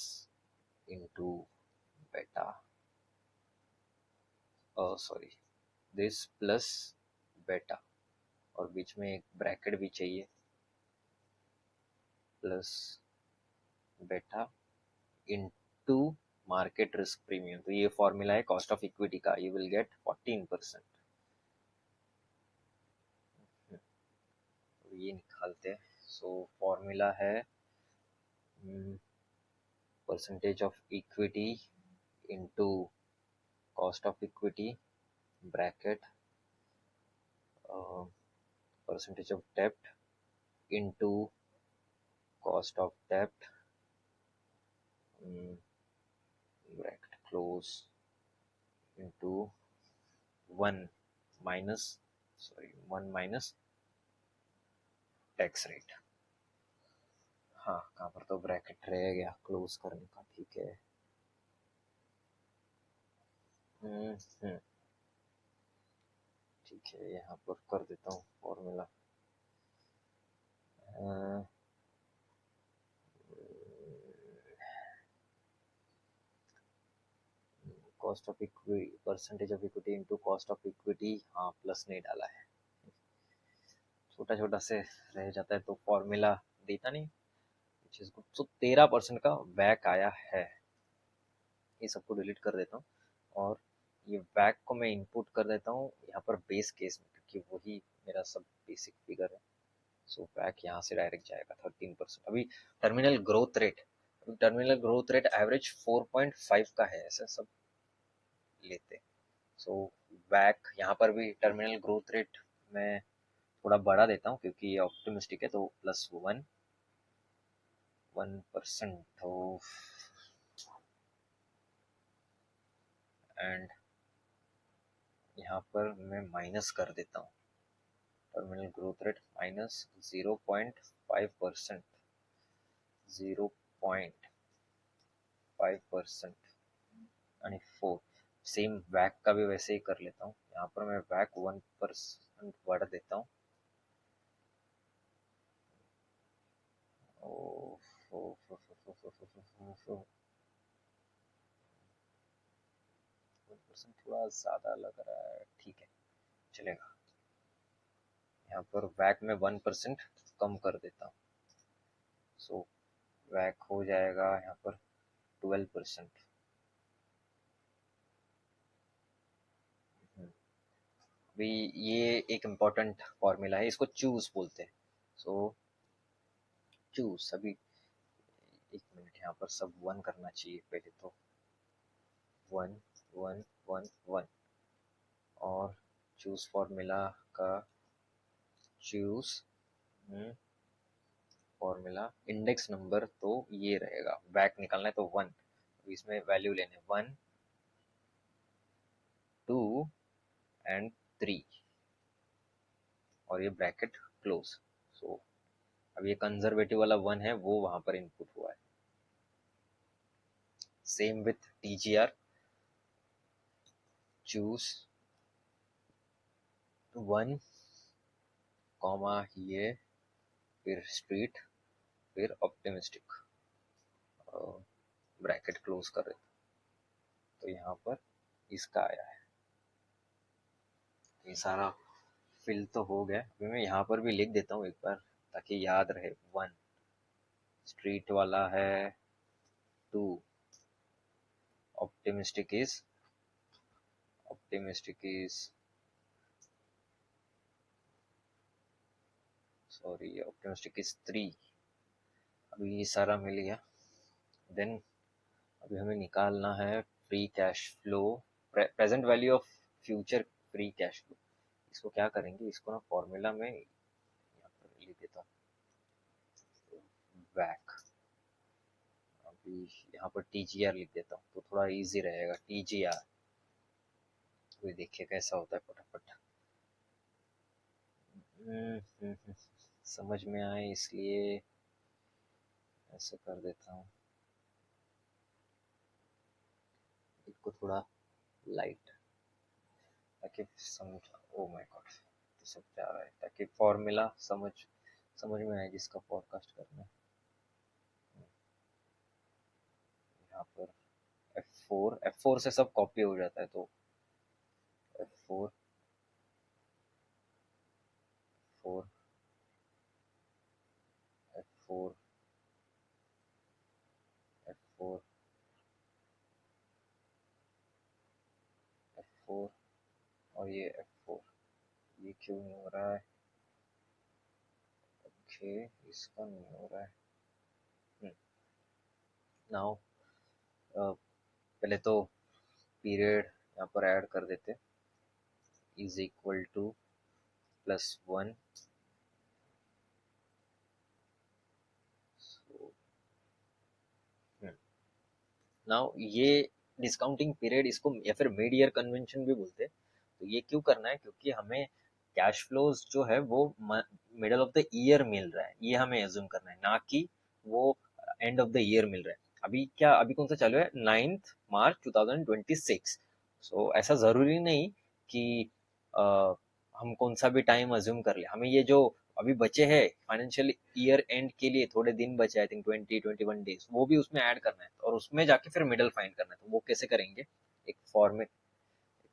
इनटू बेटा, सॉरी दिस प्लस बेटा, और बीच में एक ब्रैकेट भी चाहिए, प्लस बेटा इनटू मार्केट रिस्क प्रीमियम। तो ये फॉर्मूला है कॉस्ट ऑफ इक्विटी का, यू विल गेट 14%। तो ये निकालते हैं। सो फॉर्मूला है percentage of equity into cost of equity bracket percentage of dept into cost of dept bracket close into 1 minus, sorry 1 minus tax rate. हाँ कहाँ पर तो ब्रैकेट रह गया क्लोज करने का, ठीक है। ठीक है, यहाँ पर कर देता हूँ formula. Cost of equity, percentage of equity into cost of equity, हाँ प्लस नहीं डाला है, छोटा छोटा से रह जाता है तो फॉर्मूला देता नहीं। तो 13% का बैक आया है। ये सबको डिलीट कर देता हूँ और ये बैक को मैं इनपुट कर देता हूँ यहाँ पर बेस केस में, क्योंकि वही मेरा सब बेसिक फिगर है। सो बैक यहाँ से डायरेक्ट जाएगा 13%। अभी terminal growth rate, terminal growth rate average 4.5 का है, ऐसा सब लेते। सो बैक यहाँ पर भी टर्मिनल ग्रोथ रेट मैं थोड़ा बढ़ा देता हूँ क्योंकि ये ऑप्टिमिस्टिक है, तो +1% तो, एंड यहाँ पर मैं माइनस कर देता हूँ टर्मिनल ग्रोथ रेट -0.5%, 0.5% आणि 4। सेम वैक का भी वैसे ही कर लेता हूँ, यहाँ पर मैं वैक 1% बढ़ा देता हूँ। थोड़ा ज़्यादा लग रहा है, ठीक है चलेगा। यहाँ पर वैक में 1% कम कर देता हूँ, सो वैक हो जाएगा यहाँ पर 12%। अभी ये एक इम्पोर्टेंट फॉर्मूला है, इसको चूज बोलते हैं। सो चूज, अभी 1 मिनट, यहाँ पर सब 1 करना चाहिए पहले तो, 1 1 1 1, और चूज फॉर्मूला का चूज फॉर्मूला इंडेक्स नंबर तो ये रहेगा, बैक निकालना है तो 1, इसमें वैल्यू लेने 1 2 एंड 3, और ये ब्रैकेट क्लोज। सो अब ये कंजर्वेटिव वाला 1 है, वो वहां पर इनपुट हुआ है। Same with TGR, choose 1 comma ये, फिर स्ट्रीट, फिर ऑप्टिमिस्टिक, ब्रैकेट क्लोज कर देते, तो यहाँ पर इसका आया है। ये सारा फिल तो हो गया, अभी मैं यहाँ पर भी लिख देता हूँ एक बार ताकि याद रहे। 1 स्ट्रीट वाला है, 2 optimistic is sorry optimistic is 3। अभी ये सारा मिल गया। देन अभी हमें निकालना है free cash flow, present value of future free cash flow. इसको क्या करेंगे, इसको ना फॉर्मूला में यहाँ पर लिख देता हूँ, बैक, अभी यहाँ पर टीजीआर लिख देता हूँ तो थोड़ा इजी रहेगा। टीजीआर, कोई देखिए कैसा होता है फटाफट। समझ में आए इसलिए ऐसे कर देता हूँ, इसको थोड़ा लाइट, ताकि समझ, ओ माय गॉड, तो सब जा रहा है, ताकि फॉर्मूला समझ समझ में आए जिसका फोरकास्ट करना है। यहाँ पर F4 से सब कॉपी हो जाता है, तो F4 4 F4 F4 F4 और ये F4, ये क्यों नहीं हो रहा है? ओके, इसका नहीं हो रहा है। नाउ पहले तो पीरियड यहाँ पर ऐड कर देते, इज इक्वल टू +1। नाउ ये डिस्काउंटिंग पीरियड, इसको या फिर मिड ईयर कन्वेंशन भी बोलते हैं। तो ये क्यों करना है, क्योंकि हमें कैश फ्लोज जो है वो मिडल ऑफ द ईयर मिल रहा है, ये हमें एज्यूम करना है, ना कि वो एंड ऑफ द ईयर मिल रहा है। अभी कौन सा चालू है, 9 मार्च 2026। सो ऐसा जरूरी नहीं कि हम कौन सा भी टाइम अज्यूम कर ले, हमें ये जो अभी बचे हैं फाइनेंशियल ईयर एंड के लिए थोड़े दिन बचे, आई थिंक 20-21 डेज, वो भी उसमें ऐड करना है, और उसमें जाके फिर मिडल फाइंड करना है। तो वो कैसे करेंगे, एक फॉर्मेट,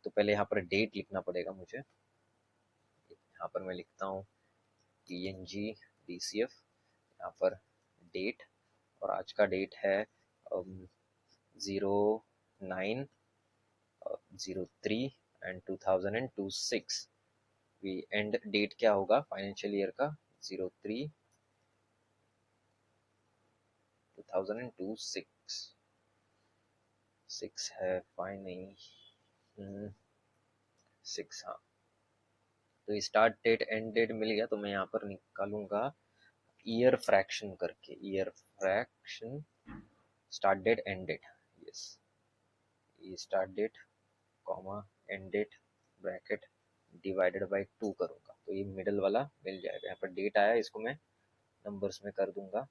तो पहले यहाँ पर डेट लिखना पड़ेगा मुझे। यहाँ पर मैं लिखता हूँ PNG DCF, यहाँ पर डेट, और आज का डेट है 09/03 एंड 2026। एंड डेट क्या होगा फाइनेंशियल ईयर का, 03/2026। 6 है, फाइन नहीं, 6, हाँ। तो स्टार्ट डेट एंड डेट मिल गया, तो मैं यहाँ पर निकालूंगा ईयर फ्रैक्शन करके, year fraction start date end date, yes, ये start date comma end date bracket divided by 2 करूंगा, तो ये मिडल वाला मिल जाएगा। यहाँ पर डेट आया, इसको मैं नंबर्स में कर दूंगा।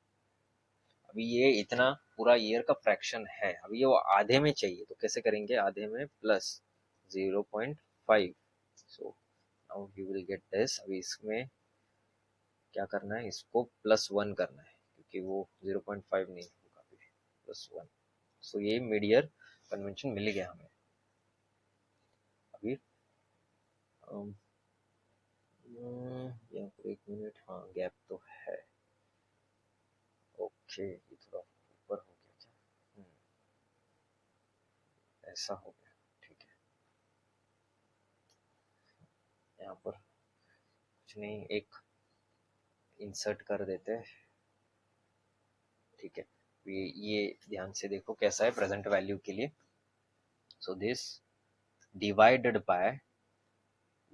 अभी ये इतना पूरा ईयर का फ्रैक्शन है, अभी ये वो आधे में चाहिए, तो कैसे करेंगे, आधे में plus 0.5, so now you will get this. अभी इसमें क्या करना है, इसको +1 करना है, क्योंकि वो 0.5 नहीं होगा, +1। सो ये मिड ईयर कन्वेंशन मिल गया हमें। अभी यहाँ पर 1 मिनट, हाँ गैप तो है, ओके, ये थोड़ा ऊपर हो गया क्या, ऐसा हो गया, ठीक है। यहाँ पर कुछ नहीं, एक इंसर्ट कर देते हैं, ठीक है। ये ध्यान से देखो कैसा है प्रेजेंट वैल्यू के लिए। So this divided by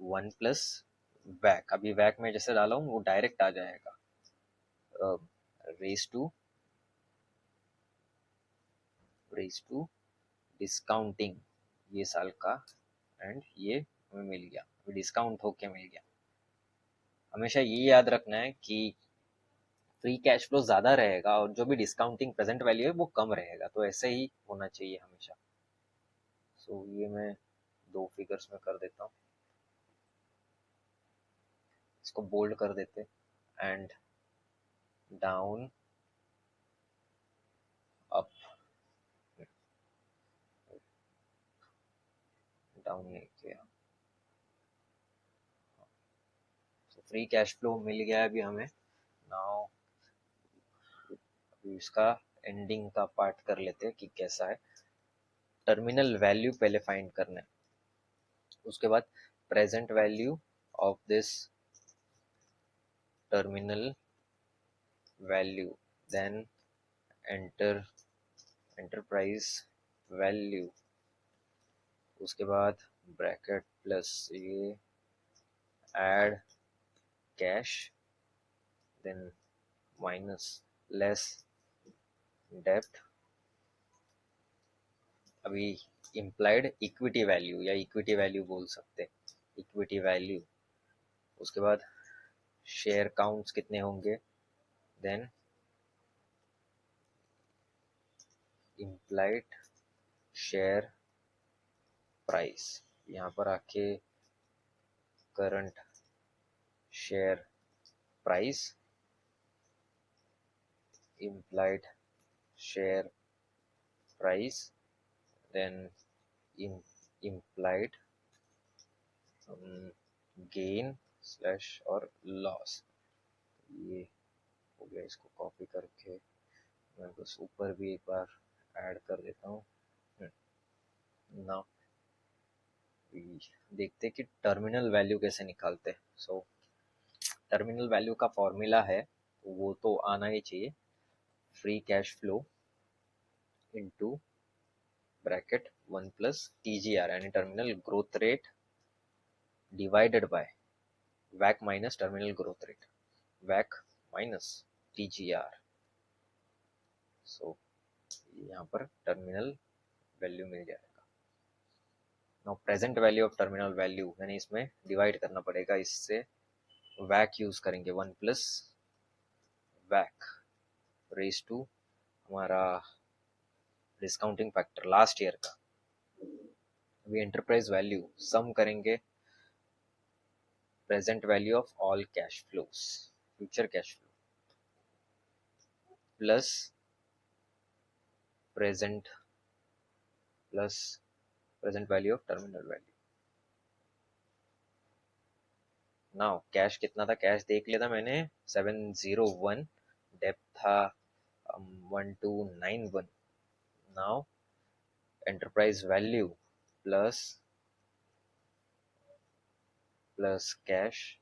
1 plus वैक, अभी वैक में जैसे डाला हूँ वो डायरेक्ट आ जाएगा, रेज टू डिस्काउंटिंग, ये साल का, एंड ये हमें मिल गया, डिस्काउंट होके मिल गया। हमेशा ये याद रखना है कि फ्री कैश फ्लो ज़्यादा रहेगा और जो भी डिस्काउंटिंग प्रेजेंट वैल्यू है वो कम रहेगा, तो ऐसे ही होना चाहिए हमेशा। सो ये मैं 2 फिगर्स में कर देता हूँ, इसको बोल्ड कर देते, एंड डाउन अप, डाउन नहीं किया। तो फ्री कैश फ्लो मिल गया है अभी हमें। नाउ इसका एंडिंग का पार्ट कर लेते हैं कि कैसा है। टर्मिनल वैल्यू पहले फाइंड करना है, उसके बाद present value of this terminal value, then enter enterprise value, उसके बाद ब्रैकेट प्लस ये add cash, then minus less डेप्ट, अभी इम्प्लाइड इक्विटी वैल्यू या इक्विटी वैल्यू बोल सकते, इक्विटी वैल्यू, उसके बाद शेयर काउंट्स कितने होंगे, देन इम्प्लाइड शेयर प्राइस, यहाँ पर आके current share price, implied share price, then implied gain slash और लॉस, ये हो गया। इसको कॉपी करके मैं बस ऊपर भी एक बार ऐड कर देता हूँ। नाउ देखते कि टर्मिनल वैल्यू कैसे निकालते हैं। सो टर्मिनल वैल्यू का फॉर्मूला है, वो तो आना ही चाहिए, free cash flow into bracket 1 plus TGR, यानी terminal growth rate divided by वैक minus terminal growth rate, वैक minus TGR। सो यहाँ पर टर्मिनल वैल्यू मिल जाएगा। Now present value of terminal value, यानी इसमें डिवाइड करना पड़ेगा, इससे वैक यूज करेंगे, 1 प्लस वैक रेज टू हमारा डिस्काउंटिंग फैक्टर लास्ट ईयर का। अभी एंटरप्राइज वैल्यू सम करेंगे present value of all cash flows, future cash flow plus present plus present value of terminal value. Now cash कितना था, कैश देख लिया था मैंने 701, डेप्थ था 1291। Now enterprise value plus cash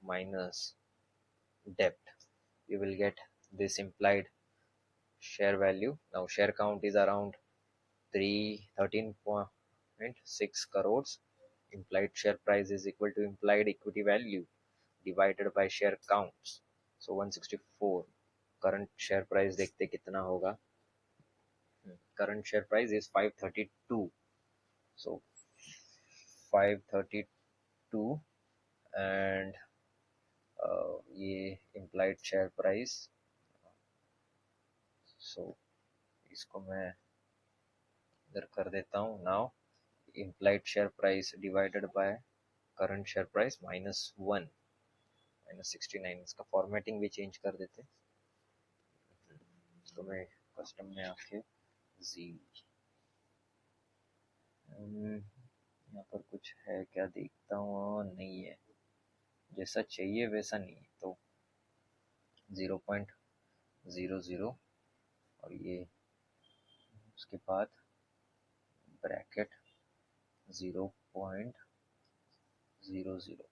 minus debt, you will get this implied share value. Now share count is around 13.6 crores implied share price is equal to implied equity value divided by share counts. So 164. Current share price देखते कितना होगा. Current share price is 532. So 532 and ये implied share price. सो इसको मैं इधर कर देता हूँ. Now implied share price divided by current share price -1 -69. इसका फॉर्मेटिंग भी चेंज कर देते. तो मैं कस्टम में आके जी यहाँ पर कुछ है क्या देखता हूँ. नहीं है, जैसा चाहिए वैसा नहीं है. तो 0.00 और ये उसके बाद ब्रैकेट 0.00.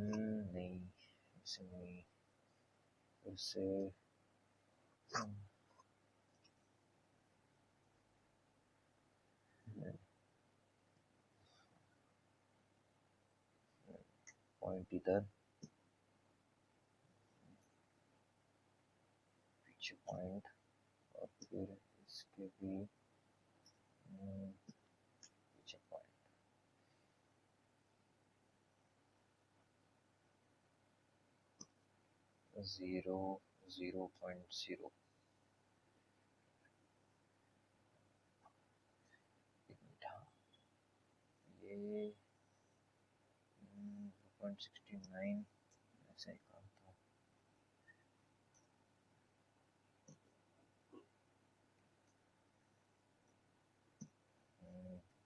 नहीं, ऐसे नहीं. फिर से 0., इधर पीछे पॉइंट और फिर इसके भी पीछे पॉइंट. 0.0. ये 0.69 ऐसे ही काम था.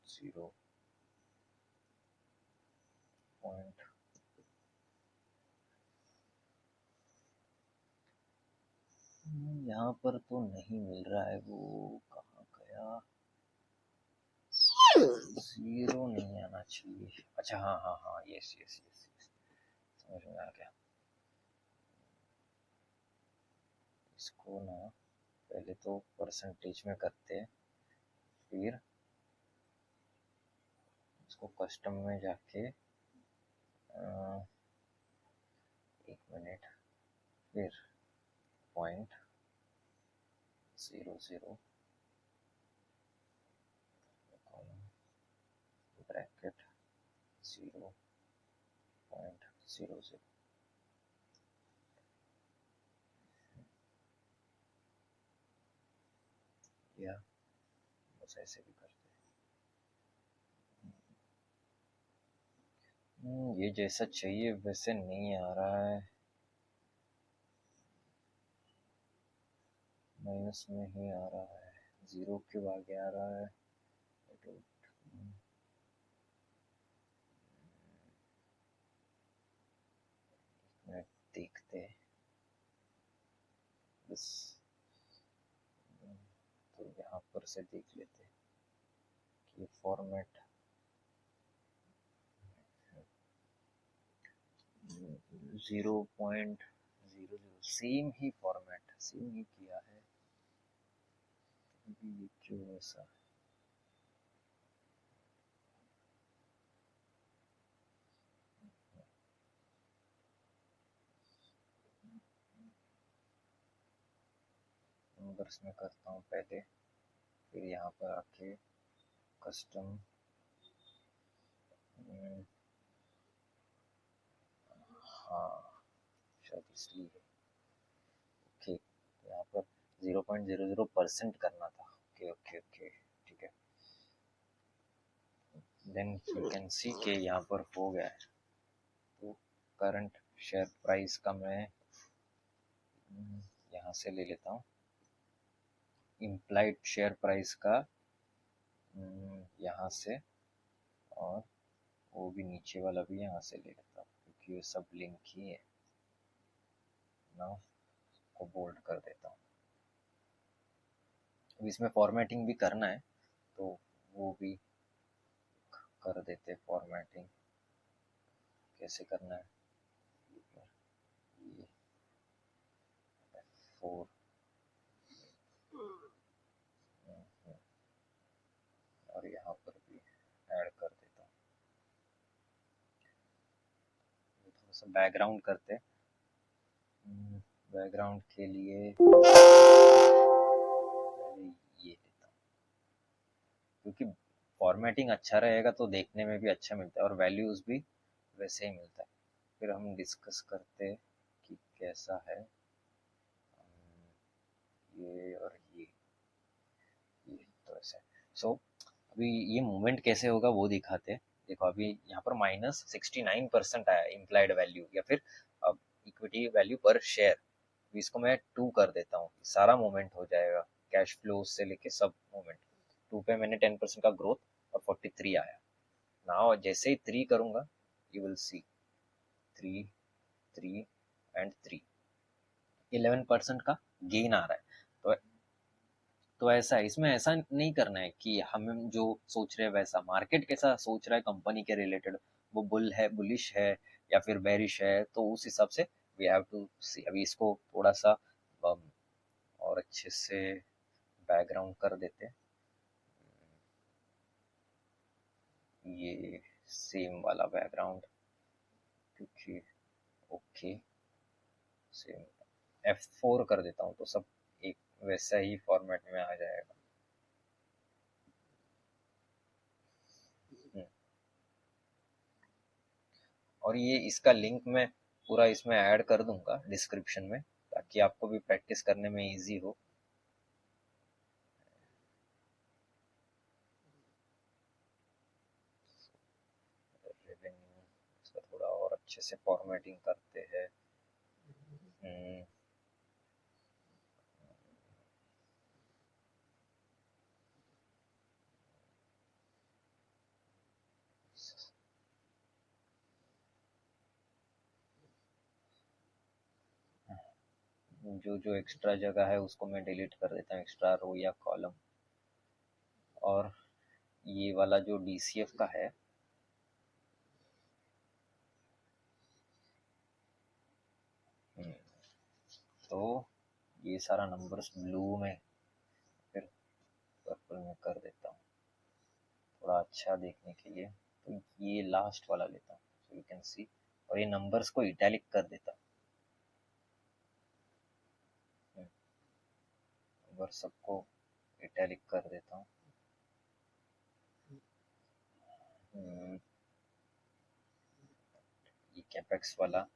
0 पॉइंट. यहाँ पर तो नहीं मिल रहा है. वो कहाँ गया. 0 नहीं आना चाहिए. अच्छा हाँ हाँ हाँ, यस यस यस, समझ में आ गया. इसको ना पहले तो परसेंटेज में करते हैं, फिर इसको कस्टम में जाके 1 मिनट, फिर 0.00 ब्रैकेट 0.00. या बस ऐसे भी करते हैं. ये जैसा चाहिए वैसे नहीं आ रहा है. माइनस में ही आ रहा है. 0 क्यों आगे आ रहा है. देखते हैं बस. तो यहाँ पर से देख लेते हैं कि फॉर्मेट 0.00 सेम ही फॉर्मेट सेम ही किया है. ये क्यों ऐसा. नंबर्स में करता हूँ पहले, फिर यहाँ पर आके कस्टम. हाँ शायद इसलिए. ओके, यहाँ पर 0.00% करना था. ओके ओके ओके, ठीक है. देन यू कैन सी के यहाँ पर हो गया है. तो करंट शेयर प्राइस का मैं यहाँ से ले लेता हूँ. इम्प्लाइड शेयर प्राइस का यहाँ से, और वो भी नीचे वाला भी यहाँ से ले लेता हूँ क्योंकि ये सब लिंक ही है ना. को बोल्ड कर देता हूँ. अब इसमें फॉर्मेटिंग भी करना है तो वो भी कर देते. फॉर्मेटिंग कैसे करना है. ये F4 और यहाँ पर भी ऐड कर देता हूँ। थोड़ा सा बैकग्राउंड करते हैं। बैकग्राउंड के लिए पहले ये देता हूँ, क्योंकि फॉर्मेटिंग अच्छा रहेगा तो देखने में भी अच्छा मिलता है और वैल्यूज भी वैसे ही मिलता है। फिर हम डिस्कस करते हैं कि कैसा है ये और ये तो ऐसा है। सो अभी ये मूवमेंट कैसे होगा वो दिखाते हैं। देखो अभी यहाँ पर -69% आया इम्प्लाइड वैल्यू या फिर इक्विटी वैल्यू पर शेयर। इसको मैं 2 कर देता हूँ, सारा मूवमेंट हो जाएगा, कैश फ्लो से लेके सब मूवमेंट। 2 पे मैंने 10% का ग्रोथ और 43 आया। नाउ जैसे ही 3 करूँगा यू विल सी 3 3 एंड 3, 11% का गेन आ रहा है। तो ऐसा है, इसमें ऐसा नहीं करना है कि हम जो सोच रहे हैं वैसा, मार्केट कैसा सोच रहा है कंपनी के रिलेटेड, वो बुल है, बुलिश है या फिर बेरिश है, तो उस हिसाब से वी हैव टू सी। अभी इसको थोड़ा सा और अच्छे से बैकग्राउंड कर देते हैं, ये सेम वाला बैकग्राउंड, क्योंकि ओके सेम F4 कर देता हूँ तो सब एक वैसा ही फॉर्मेट में आ जाएगा। और ये इसका लिंक मैं पूरा इसमें ऐड कर दूंगा डिस्क्रिप्शन में, ताकि आपको भी प्रैक्टिस करने में इजी हो। रेवेन्यू इसका थोड़ा और अच्छे से फॉर्मेटिंग करते हैं। जो जो एक्स्ट्रा जगह है उसको मैं डिलीट कर देता हूँ, एक्स्ट्रा रो या कॉलम। और ये वाला जो DCF का है, तो ये सारा नंबर्स ब्लू में फिर पर्पल में कर देता हूँ थोड़ा अच्छा देखने के लिए। तो ये लास्ट वाला लेता हूँ, सो यू कैन सी, और ये नंबर्स को इटैलिक कर देता हूँ, नंबर सबको इटैलिक कर देता हूँ। ये कैपेक्स वाला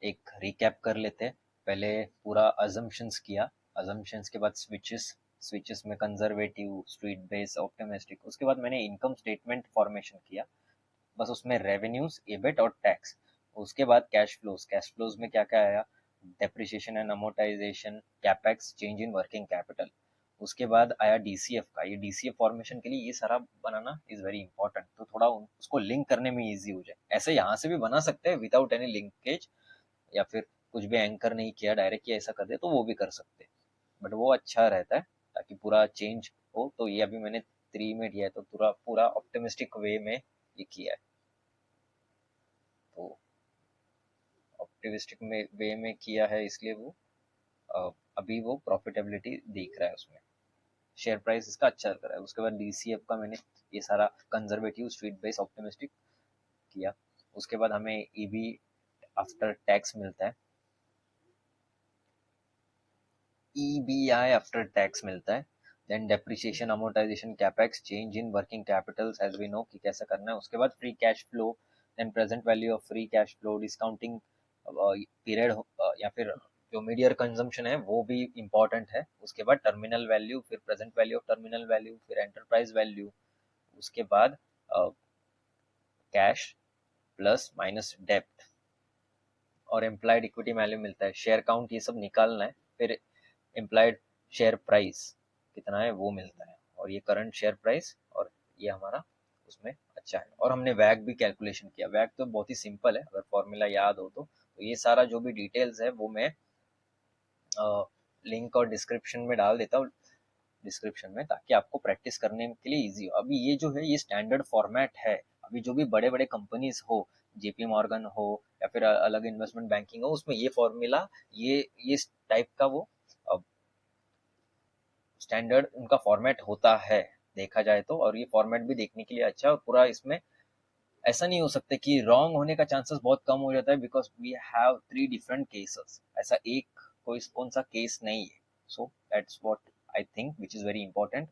एक रिकैप कर लेते हैं। पहले पूरा अजम्पशंस किया, अजम्पशंस के बाद स्विचेस, स्विचेस में कंजर्वेटिव, स्ट्रीट बेस, ऑप्टिमिस्टिक। उसके बाद मैंने इनकम स्टेटमेंट फॉर्मेशन किया, बस उसमें रेवेन्यूज, एबिट और टैक्स। उसके बाद कैश फ्लोज, कैश फ्लोज में क्या क्या आया, depreciation and amortisation, capex, change in working capital. उसके बाद आया DCF का। ये DCF फॉर्मेशन के लिए ये सारा बनाना इज वेरी इंपॉर्टेंट, तो थोड़ा उसको लिंक करने में इजी हो जाए। ऐसे यहाँ से भी बना सकते हैं विदाउट एनी लिंकेज, या फिर कुछ भी एंकर नहीं किया डायरेक्ट ही ऐसा कर दे तो वो भी कर सकते हैं, बट वो अच्छा रहता है ताकि पूरा चेंज हो। तो ये अभी मैंने 3 में दिया है, तो पूरा पूरा ऑप्टिमिस्टिक वे में ये किया है। तो ऑप्टिमिस्टिक में वे में किया है, इसलिए वो अभी वो प्रॉफिटेबिलिटी दिख रहा है उसमें, शेयर प्राइस इसका अच्छा कर रहा है। उसके बाद DCF का मैंने ये सारा कंजर्वेटिव, स्ट्रीट बेस, ऑप्टिमिस्टिक किया। उसके बाद हमें EV आफ्टर टैक्स मिलता है, EBI आफ्टर टैक्स मिलता है। Then depreciation, amortization, capex, change in working capitals, as we know कि कैसे करना है। उसके बाद free cash flow, then present value of free cash flow, discounting period या फिर जो मीडियर कंजम्पशन है वो भी इम्पोर्टेंट है। उसके बाद टर्मिनल वैल्यू, फिर present value of terminal value, फिर एंटरप्राइज वैल्यू। उसके बाद कैश प्लस माइनस डेप्ट और एम्प्लॉयड इक्विटी वैल्यू मिलता है। शेयर काउंट ये सब निकालना है, फिर एम्प्लॉयड शेयर प्राइस कितना है वो मिलता है, और ये करंट शेयर प्राइस, और ये हमारा उसमें अच्छा है। और हमने वैग भी कैलकुलेशन किया। वैग तो बहुत ही सिंपल है, अगर फॉर्मूला याद हो तो ये सारा जो भी डिटेल्स है वो मैं लिंक और डिस्क्रिप्शन में डाल देता हूँ, डिस्क्रिप्शन में, ताकि आपको प्रैक्टिस करने के लिए इजी हो। अभी ये जो है ये स्टैंडर्ड फॉर्मेट है। अभी जो भी बड़े बड़े कंपनीज हो जेपी मॉर्गन हो या फिर अलग इन्वेस्टमेंट बैंकिंग हो, उसमें ये फॉर्मूला, ये टाइप का वो स्टैंडर्ड उनका फॉर्मेट होता है देखा जाए तो। और ये फॉर्मेट भी देखने के लिए अच्छा है, और पूरा इसमें ऐसा नहीं हो सकता कि रॉन्ग होने का चांसेस बहुत कम हो जाता है, because we have 3 different cases, ऐसा एक कोई कौन सा केस नहीं है। So that's what I think which is very important.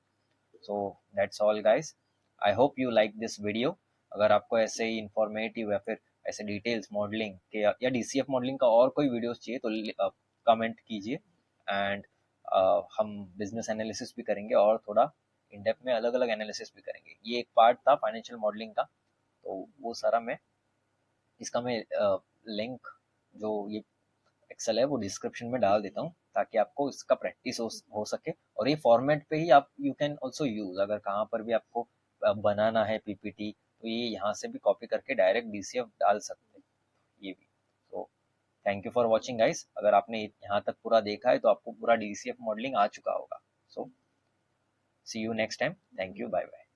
So that's all guys, I hope you like this video. अगर आपको ऐसे ही इंफॉर्मेटिव या फिर ऐसे डिटेल्स मॉडलिंग के या डीसीएफ मॉडलिंग का और कोई वीडियोस चाहिए तो कमेंट कीजिए। एंड हम बिजनेस एनालिसिस भी करेंगे और थोड़ा इन डेप्थ में अलग अलग एनालिसिस भी करेंगे। ये एक पार्ट था फाइनेंशियल मॉडलिंग का, तो वो सारा मैं लिंक जो ये एक्सेल है वो डिस्क्रिप्शन में डाल देता हूँ, ताकि आपको इसका प्रैक्टिस हो सके। और ये फॉर्मेट पे ही आप यू कैन ऑल्सो यूज, अगर कहाँ पर भी आपको बनाना है पीपीटी, तो ये यहाँ से भी कॉपी करके डायरेक्ट डीसीएफ डाल सकते हैं ये भी। तो thank you for watching guys. अगर आपने यहाँ तक पूरा देखा है तो आपको पूरा डीसीएफ मॉडलिंग आ चुका होगा। So see you next time, thank you, bye bye.